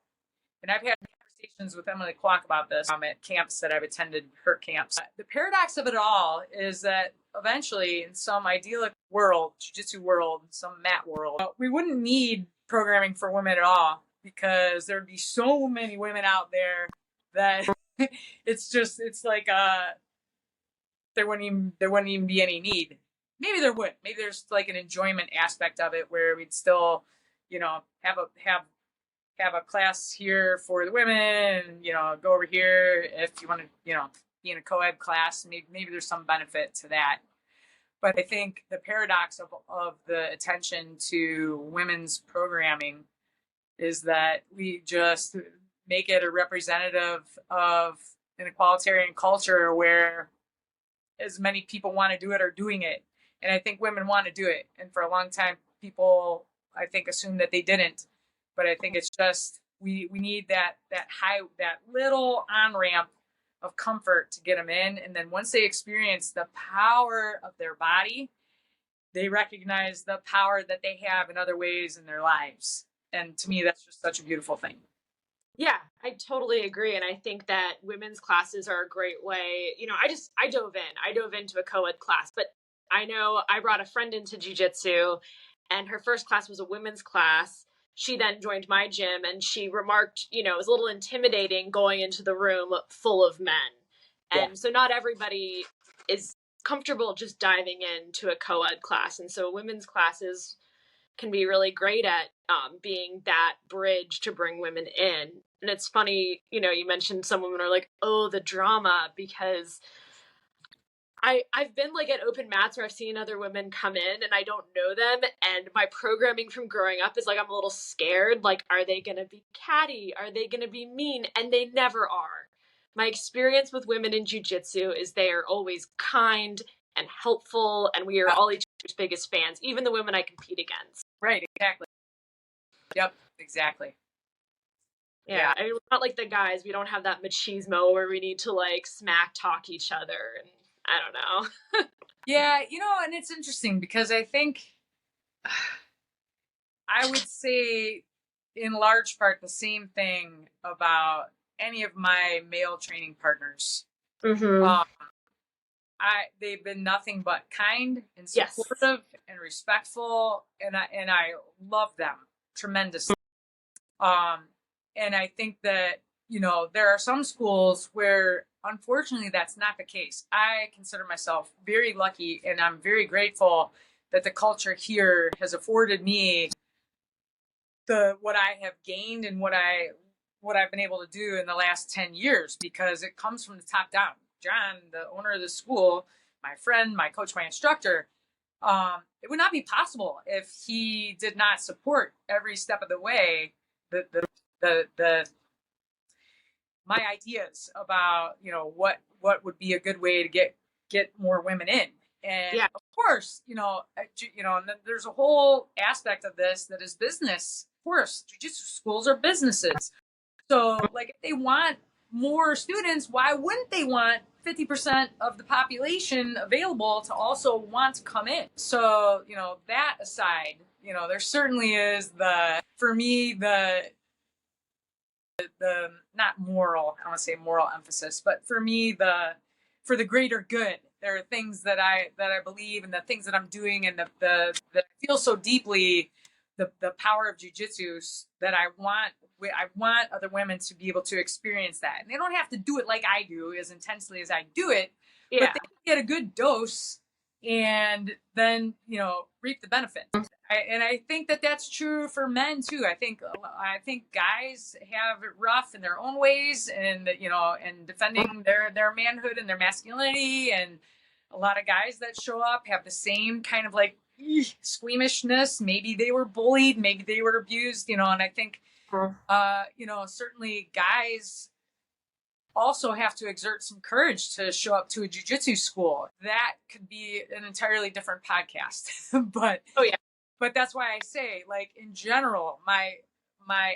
and I've had conversations with Emily Kwok about this at camps that I've attended, her camps. The paradox of it all is that eventually in some idyllic world, jiu-jitsu world, some mat world, we wouldn't need programming for women at all, because there'd be so many women out there that it's like there wouldn't even be any need. Maybe there would. Maybe there's like an enjoyment aspect of it where we'd still, you know, have a class here for the women, and, you know, go over here if you want to, you know, be in a co-ed class. Maybe there's some benefit to that. But I think the paradox of the attention to women's programming is that we just make it a representative of an equalitarian culture where as many people want to do it are doing it. And I think women want to do it. And for a long time, people, I think, assumed that they didn't. But I think it's just, we need that little on-ramp of comfort to get them in. And then once they experience the power of their body, they recognize the power that they have in other ways in their lives. And to me, that's just such a beautiful thing. Yeah, I totally agree. And I think that women's classes are a great way. You know, I dove into a co-ed class, but I know I brought a friend into jiu-jitsu and her first class was a women's class. She then joined my gym and she remarked, you know, it was a little intimidating going into the room full of men. And so not everybody is comfortable just diving into a co-ed class. And so women's classes can be really great at being that bridge to bring women in. And it's funny, you know, you mentioned some women are like, oh, the drama, because I've been like at open mats where I've seen other women come in and I don't know them. And my programming from growing up is like, I'm a little scared. Like, are they going to be catty? Are they going to be mean? And they never are. My experience with women in jiu-jitsu is they are always kind and helpful. And we are all each other's biggest fans, even the women I compete against. Right, exactly. Yep, exactly. Yeah, I mean, we're not like the guys. We don't have that machismo where we need to like smack talk each other, and I don't know. Yeah, you know, and it's interesting because I think I would say in large part the same thing about any of my male training partners. Mm-hmm. They've been nothing but kind and supportive and respectful, and I love them tremendously. And I think that, you know, there are some schools where unfortunately that's not the case. I consider myself very lucky, and I'm very grateful that the culture here has afforded me what I have gained and what I've been able to do in the last 10 years, because it comes from the top down. John, the owner of the school, my friend, my coach, my instructor, it would not be possible if he did not support every step of the way the my ideas about, what would be a good way to get more women in. And Yeah. of course, and then there's a whole aspect of this that is business. Of course, jiu-jitsu schools are businesses. So like if they want more students, why wouldn't they want 50% of the population available to also want to come in? So, that aside, there certainly is for me, the not moral, I don't want to say moral emphasis, but for me, for the greater good, there are things that I believe, and the things that I'm doing, and that I feel so deeply, the power of jiu-jitsu, that I want other women to be able to experience that. And they don't have to do it like I do, as intensely as I do it, but they can get a good dose and then, reap the benefits. And I think that that's true for men too. I think guys have it rough in their own ways, and and defending their manhood and their masculinity. And a lot of guys that show up have the same kind of like squeamishness. Maybe they were bullied, maybe they were abused, and I think certainly guys also have to exert some courage to show up to a jiu-jitsu school. That could be an entirely different podcast. But that's why I say, like, in general, my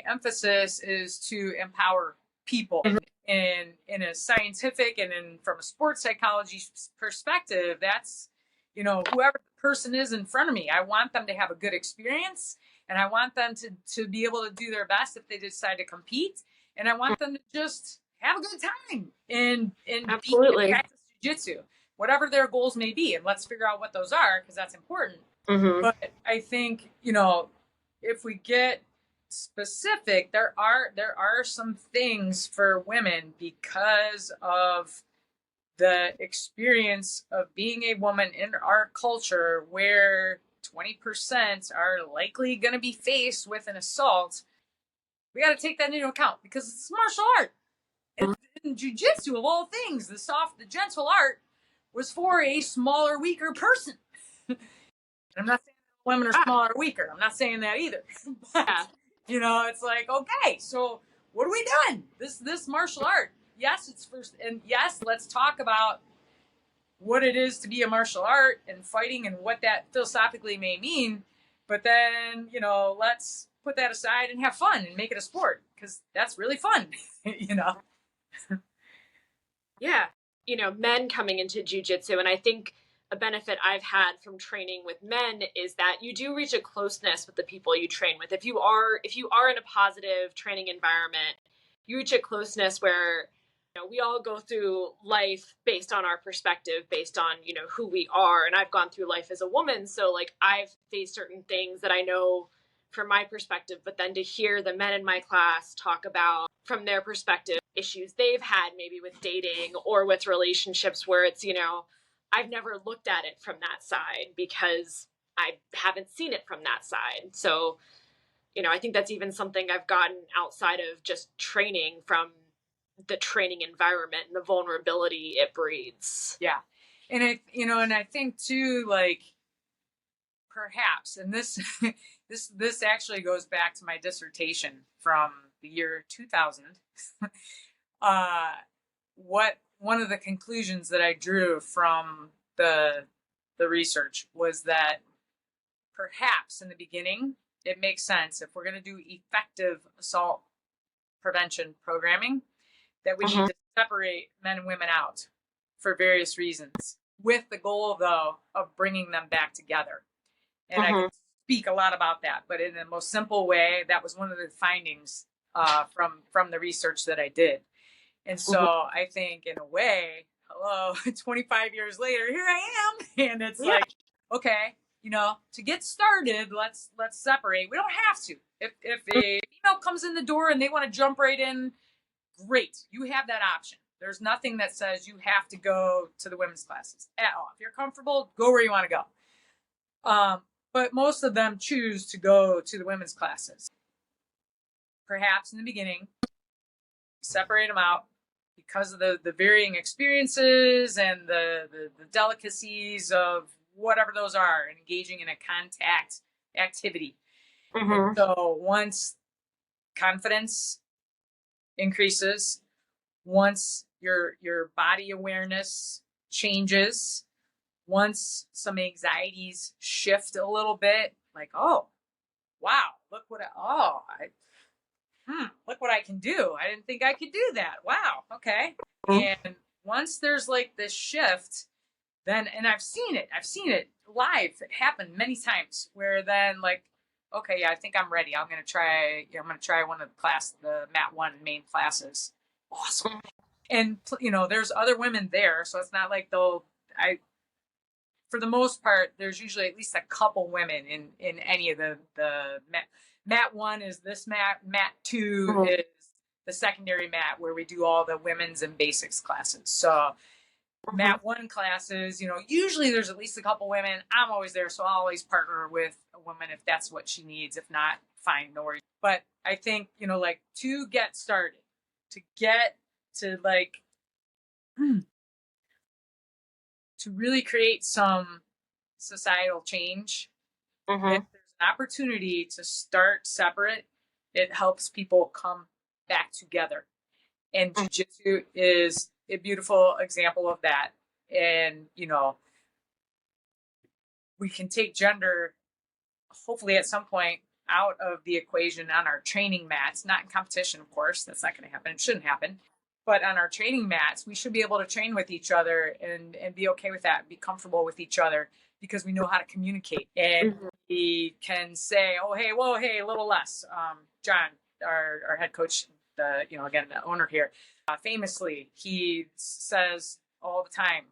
emphasis is to empower people in a scientific and from a sports psychology perspective. That's, whoever the person is in front of me, I want them to have a good experience, and I want them to be able to do their best if they decide to compete. And I want them to just have a good time and practice jiu-jitsu, whatever their goals may be. And let's figure out what those are, because that's important. But I think, if we get specific, there are some things for women because of the experience of being a woman in our culture, where 20% are likely going to be faced with an assault. We got to take that into account, because it's martial art. And in jiu-jitsu, of all things, the gentle art was for a smaller, weaker person. I'm not saying women are smaller or weaker. I'm not saying that either. But, it's like, okay, so what have we done? This martial art, yes, it's first, and yes, let's talk about what it is to be a martial art and fighting and what that philosophically may mean. But then, let's put that aside and have fun and make it a sport, because that's really fun, Yeah. Men coming into jiu-jitsu, and I think a benefit I've had from training with men is that you do reach a closeness with the people you train with. If you are in a positive training environment, you reach a closeness where we all go through life based on our perspective, based on who we are. And I've gone through life as a woman, so like I've faced certain things that I know from my perspective, but then to hear the men in my class talk about from their perspective issues they've had, maybe with dating or with relationships, where it's I've never looked at it from that side because I haven't seen it from that side. So, I think that's even something I've gotten outside of just training, from the training environment and the vulnerability it breeds. Yeah. And I think too, like, perhaps, and this this actually goes back to my dissertation from the year 2000. One of the conclusions that I drew from the research was that perhaps in the beginning, it makes sense, if we're going to do effective assault prevention programming, that we need to separate men and women out for various reasons, with the goal, though, of bringing them back together. And I can speak a lot about that, but in the most simple way, that was one of the findings from the research that I did. And so I think, in a way, 25 years later, here I am. And it's like, okay, to get started, let's separate. We don't have to. If a female comes in the door and they want to jump right in, great. You have that option. There's nothing that says you have to go to the women's classes at all. If you're comfortable, go where you want to go. But most of them choose to go to the women's classes. Perhaps in the beginning, separate them out because of the varying experiences and the delicacies of whatever those are, engaging in a contact activity. And so once confidence increases, once your body awareness changes, once some anxieties shift a little bit, like, oh, wow, look what look what I can do. I didn't think I could do that. Wow. Okay. And once there's like this shift, then, and I've seen it live. It happened many times where then like, okay, yeah, I think I'm ready. I'm going to try one of the Mat 1 main classes. Awesome. And, there's other women there. So it's not like for the most part, there's usually at least a couple women in any of the Mat 1 is this mat. Mat 2 is the secondary mat where we do all the women's and basics classes. So Mat 1 classes, usually there's at least a couple women. I'm always there, so I'll always partner with a woman if that's what she needs. If not, fine, no worries. But I think, like to get started, to get to like to really create some societal change, if there's an opportunity to start separate, it helps people come back together. And jiu-jitsu is a beautiful example of that. And, we can take gender, hopefully at some point, out of the equation on our training mats, not in competition, of course, that's not going to happen. It shouldn't happen. But on our training mats, we should be able to train with each other and be okay with that, be comfortable with each other because we know how to communicate. And we can say, oh, hey, whoa, hey, a little less. John, our head coach, again, the owner here, famously, he says all the time,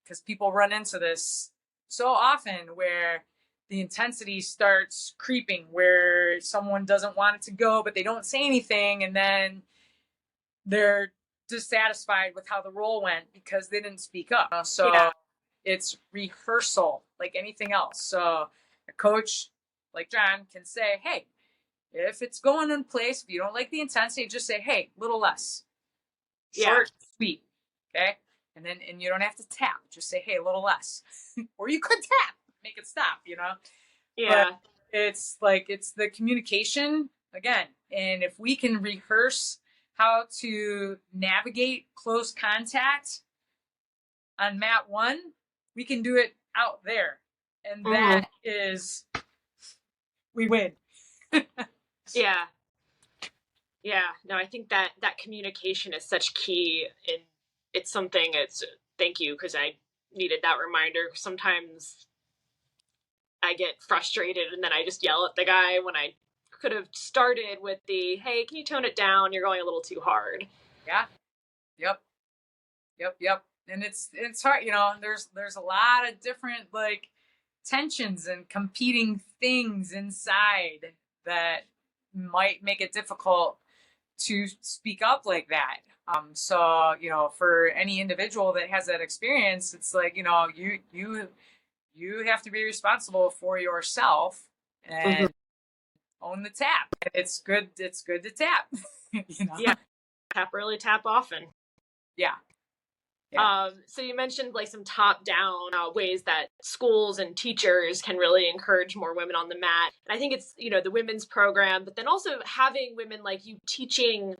because people run into this so often where the intensity starts creeping, where someone doesn't want it to go, but they don't say anything. And then they're dissatisfied with how the role went because they didn't speak up. So it's rehearsal like anything else. So a coach like John can say, hey, if it's going in place, if you don't like the intensity, just say, hey, little less. Short, sweet. Okay. And you don't have to tap. Just say, hey, a little less. Or you could tap, make it stop, Yeah. But it's the communication again. And if we can rehearse how to navigate close contact on Mat 1, we can do it out there. And that is, we win. Yeah. No, I think that communication is such key, and it's something, thank you, because I needed that reminder. Sometimes I get frustrated and then I just yell at the guy when I could have started with the, hey, can you tone it down? You're going a little too hard. Yeah. Yep. And it's hard, there's a lot of different like tensions and competing things inside that might make it difficult to speak up like that. So, for any individual that has that experience, it's like, you have to be responsible for yourself and own the tap. It's good to tap. Yeah. Tap early, tap often. Yeah. So you mentioned like some top-down ways that schools and teachers can really encourage more women on the mat. And I think it's, the women's program, but then also having women like you teaching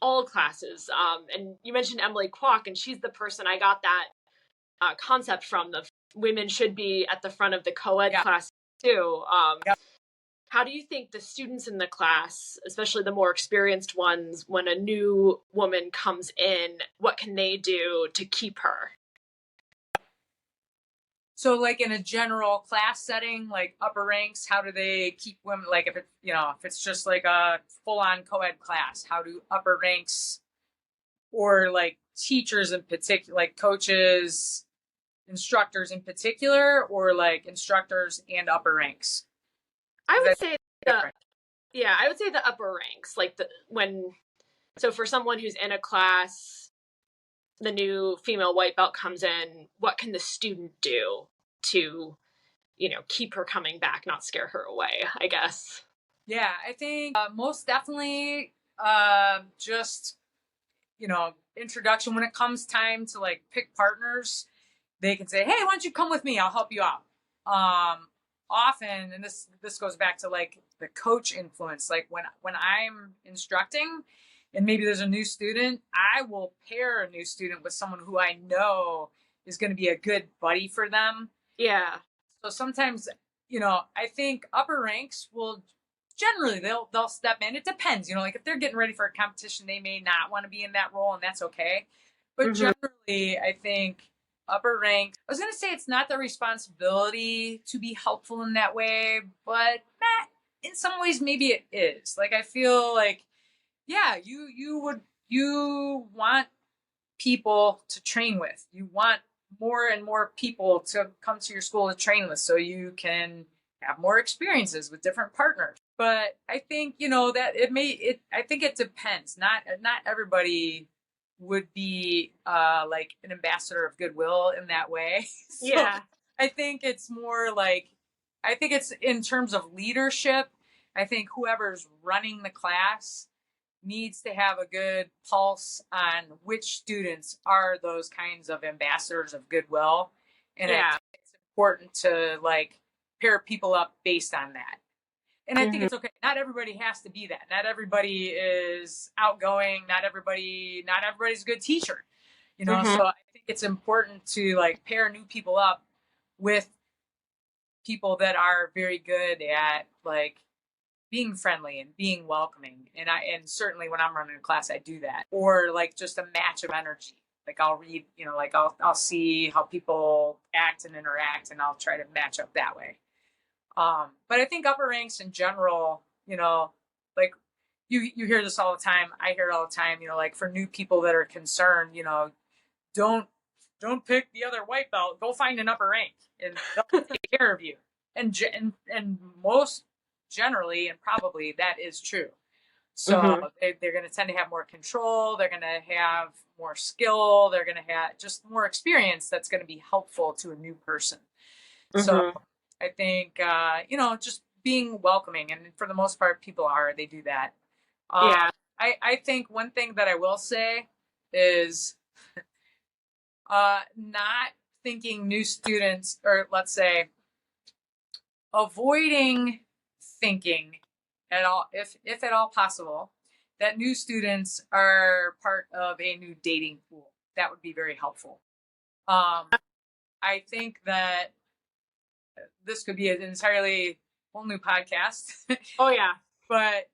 all classes. And you mentioned Emily Kwok, and she's the person I got that concept from. The women should be at the front of the co-ed class too. How do you think the students in the class, especially the more experienced ones, when a new woman comes in, what can they do to keep her? So like in a general class setting, like upper ranks, how do they keep women, like if it's just like a full-on co-ed class, how do upper ranks or like teachers in particular, like coaches, instructors in particular, or like instructors and upper ranks? I would say the upper ranks, like so for someone who's in a class, the new female white belt comes in, what can the student do to, keep her coming back, not scare her away, I guess? Yeah, I think most definitely just, introduction. When it comes time to like pick partners, they can say, hey, why don't you come with me? I'll help you out. Often, and this goes back to like the coach influence, like when I'm instructing, and maybe there's a new student, I will pair a new student with someone who I know is going to be a good buddy for them. Yeah. So sometimes, I think upper ranks will generally they'll step in. It depends, like if they're getting ready for a competition, they may not want to be in that role, and that's okay. But generally, I think upper rank, I was going to say it's not their responsibility to be helpful in that way, but in some ways, maybe it is. Like, I feel like, yeah, you want people to train with. You want more and more people to come to your school to train with so you can have more experiences with different partners. But I think, that I think it depends. Not everybody would be like an ambassador of goodwill in that way. So Yeah. I think it's more like, I think it's in terms of leadership. I think whoever's running the class needs to have a good pulse on which students are those kinds of ambassadors of goodwill. And I think it's important to like pair people up based on that. And I think it's okay. Not everybody has to be that. Not everybody is outgoing. Not everybody's a good teacher, So I think it's important to like pair new people up with people that are very good at like being friendly and being welcoming. And certainly when I'm running a class, I do that. Or like just a match of energy. Like I'll read, like I'll see how people act and interact, and I'll try to match up that way. But I think upper ranks in general, like you hear this all the time. I hear it all the time, like for new people that are concerned, don't pick the other white belt, go find an upper rank and they'll take care of you. And most generally, and probably that is true. So they're going to tend to have more control. They're going to have more skill. They're going to have just more experience that's going to be helpful to a new person. So I think, just being welcoming. And for the most part, people they do that. I think one thing that I will say is not thinking new students, or let's say avoiding thinking at all, if at all possible, that new students are part of a new dating pool. That would be very helpful. I think that this could be an entirely whole new podcast. Oh yeah. But,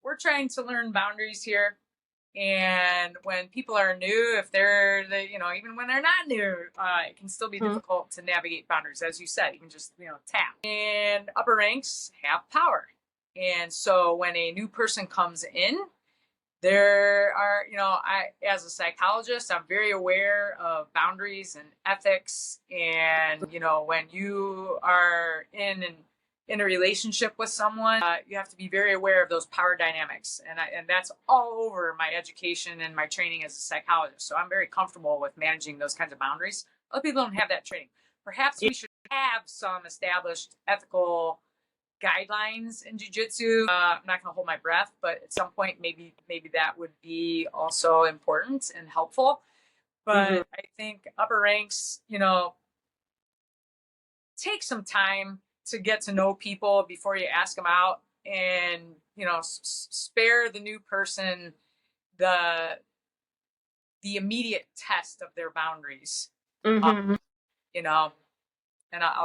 we're trying to learn boundaries here. And when people are new, if they're even when they're not new, it can still be difficult to navigate boundaries. As you said, you can just, tap. And upper ranks have power. And so when a new person comes in, there are, as a psychologist, I'm very aware of boundaries and ethics. And, when you are in a relationship with someone, you have to be very aware of those power dynamics. And that's all over my education and my training as a psychologist. So I'm very comfortable with managing those kinds of boundaries. Other people don't have that training. Perhaps we should have some established ethical guidelines in jiu-jitsu. I'm not going to hold my breath, but at some point, maybe that would be also important and helpful. But I think upper ranks, take some time to get to know people before you ask them out, and, spare the new person the immediate test of their boundaries, and I'll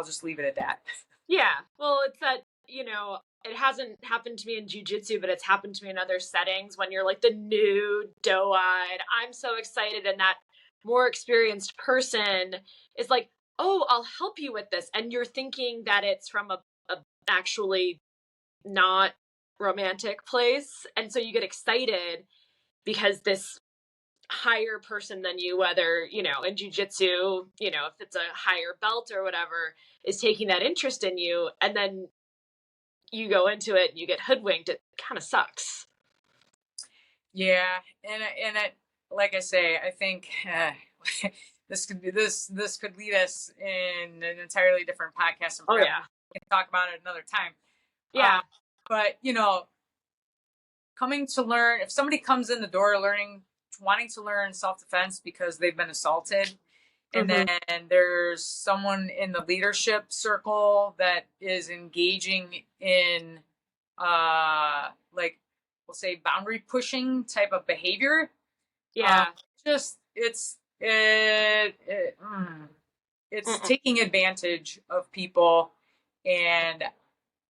just leave it at that. Yeah. Well, it's that, it hasn't happened to me in jiu-jitsu, but it's happened to me in other settings when you're like the new doe-eyed, I'm so excited, and that more experienced person is like, oh, I'll help you with this. And you're thinking that it's from a actually not romantic place. And so you get excited because this higher person than you, whether, in jiu-jitsu, if it's a higher belt or whatever, is taking that interest in you. And then you go into it and you get hoodwinked. It kind of sucks. Yeah. And like I say, I think this could lead us in an entirely different podcast. Oh yeah. We can talk about it another time. Yeah. But coming to learn, if somebody comes in the door wanting to learn self-defense because they've been assaulted, and then there's someone in the leadership circle that is engaging in like we'll say, boundary pushing type of behavior. Yeah. Just it's taking advantage of people, and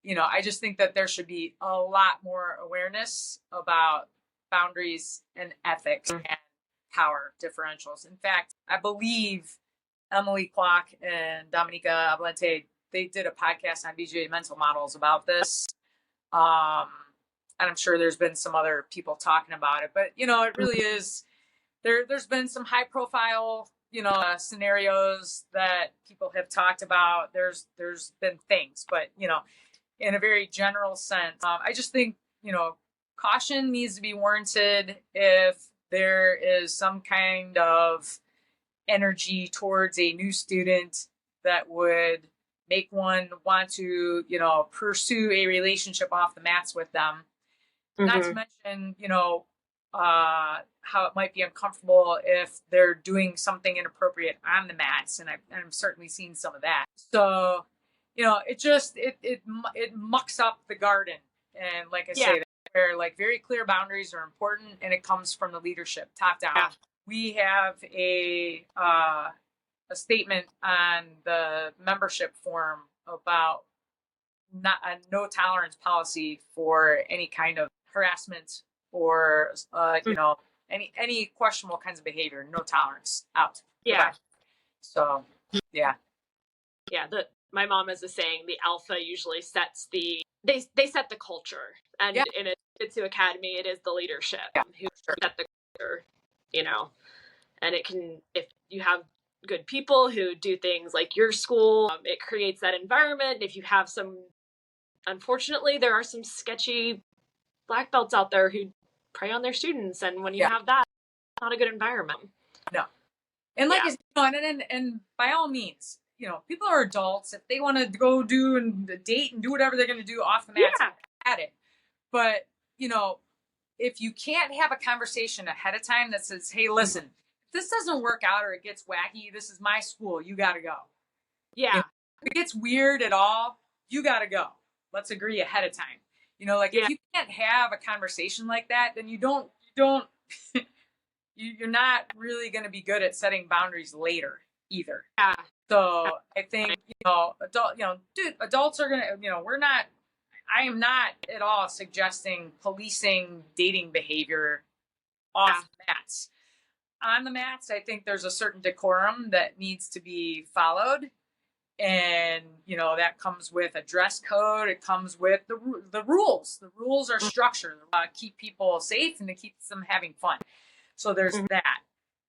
I just think that there should be a lot more awareness about boundaries and ethics and power differentials. In fact, I believe Emily Kwok and Dominica Ablente, they did a podcast on BJJ mental models about this. And I'm sure there's been some other people talking about it, but it really is. There's been some high profile, scenarios that people have talked about. There's been things, but in a very general sense, I just think caution needs to be warranted if there is some kind of energy towards a new student that would make one want to pursue a relationship off the mats with them. Not to mention how it might be uncomfortable if they're doing something inappropriate on the mats, and I've certainly seen some of that. So it mucks up the garden, and like I say, where like very clear boundaries are important, and it comes from the leadership top down. Yeah. We have a statement on the membership form about a no tolerance policy for any kind of harassment or any questionable kinds of behavior. No tolerance. Out. Yeah. Goodbye. So yeah. My mom has a saying: the alpha usually sets they set the culture, and in a Jiu-Jitsu academy, it is the leadership who set the culture. And it can, if you have good people who do things like your school, it creates that environment. If you have unfortunately, there are some sketchy black belts out there who prey on their students, and when you have that, it's not a good environment. No. And like and by all means, people are adults. If they want to go do and date and do whatever they're going to do off the mats, at it. But if you can't have a conversation ahead of time that says, "Hey, listen, if this doesn't work out or it gets wacky, this is my school. You got to go." Yeah. If it gets weird at all, you got to go. Let's agree ahead of time. If you can't have a conversation like that, then you're not really going to be good at setting boundaries later either. Yeah. So I think, adults are going to, I am not at all suggesting policing dating behavior off the mats. On the mats, I think there's a certain decorum that needs to be followed. And, that comes with a dress code. It comes with the rules. The rules are structured to keep people safe and to keep them having fun. So there's that.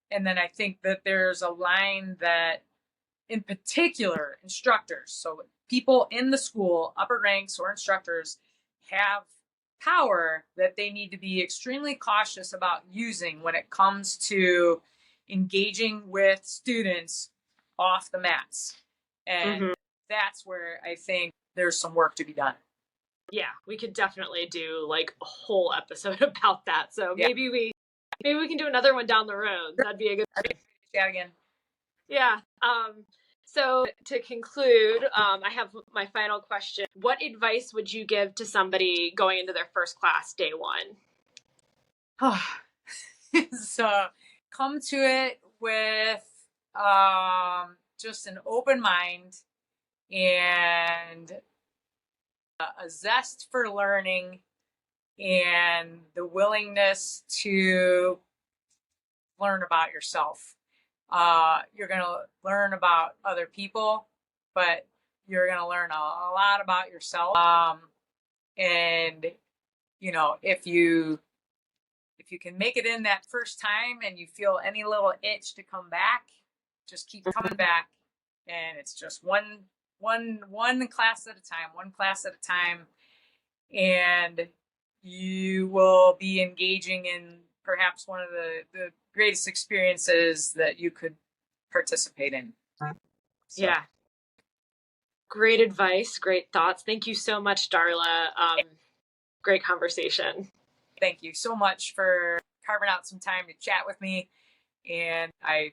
And then I think that there's a line that, in particular, instructors, so people in the school, upper ranks or instructors, have power that they need to be extremely cautious about using when it comes to engaging with students off the mats. And that's where I think there's some work to be done. Yeah, we could definitely do like a whole episode about that. So maybe we can do another one down the road. That'd be a good chat again. Yeah. So to conclude, I have my final question. What advice would you give to somebody going into their first class day one? So come to it with just an open mind and a zest for learning and the willingness to learn about yourself. You're going to learn about other people, but you're going to learn a lot about yourself. And if you can make it in that first time and you feel any little itch to come back, just keep coming back. And it's just one class at a time, and you will be engaging in perhaps one of the greatest experiences that you could participate in. So. Yeah. Great advice, great thoughts. Thank you so much, Darla. Great conversation. Thank you so much for carving out some time to chat with me. And I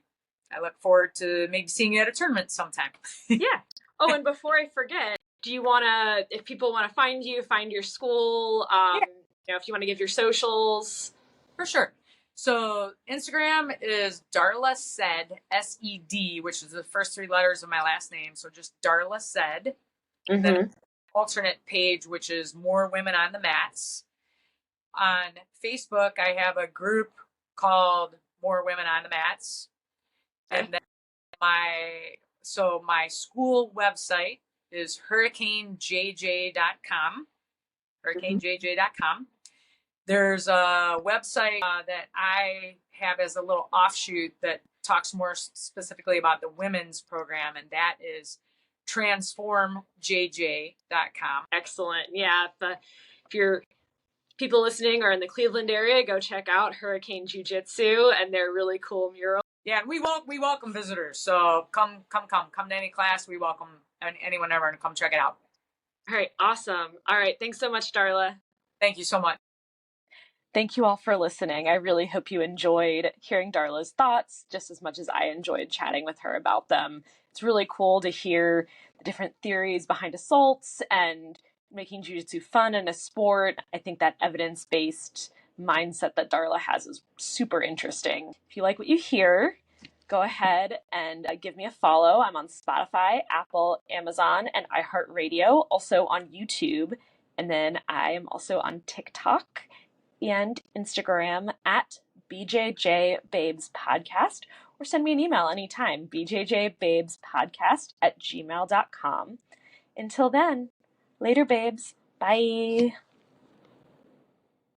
look forward to maybe seeing you at a tournament sometime. Yeah. Oh, and before I forget, do you want to, if people want to find you, find your school, if you want to give your socials. For sure. So Instagram is Darla Sed, S-E-D, which is the first 3 letters of my last name. So just Darla Sed. Mm-hmm. Then alternate page, which is More Women on the Mats. On Facebook, I have a group called More Women on the Mats. Okay. And then my school website is hurricanejj.com. hurricanejj.com. There's a website that I have as a little offshoot that talks more specifically about the women's program, and that is transformjj.com. Excellent. Yeah. If you're people listening are in the Cleveland area, go check out Hurricane Jiu Jitsu and their really cool mural. Yeah, and we welcome visitors. So come to any class. We welcome anyone ever to come check it out. All right. Awesome. All right. Thanks so much, Darla. Thank you so much. Thank you all for listening. I really hope you enjoyed hearing Darla's thoughts just as much as I enjoyed chatting with her about them. It's really cool to hear the different theories behind assaults and making jiu-jitsu fun and a sport. I think that evidence-based mindset that Darla has is super interesting. If you like what you hear, go ahead and give me a follow. I'm on Spotify, Apple, Amazon, and iHeartRadio, also on YouTube. And then I am also on TikTok and Instagram at BJJ Babes Podcast, or send me an email anytime, bjjbabespodcast@gmail.com. Until then, later, babes. Bye.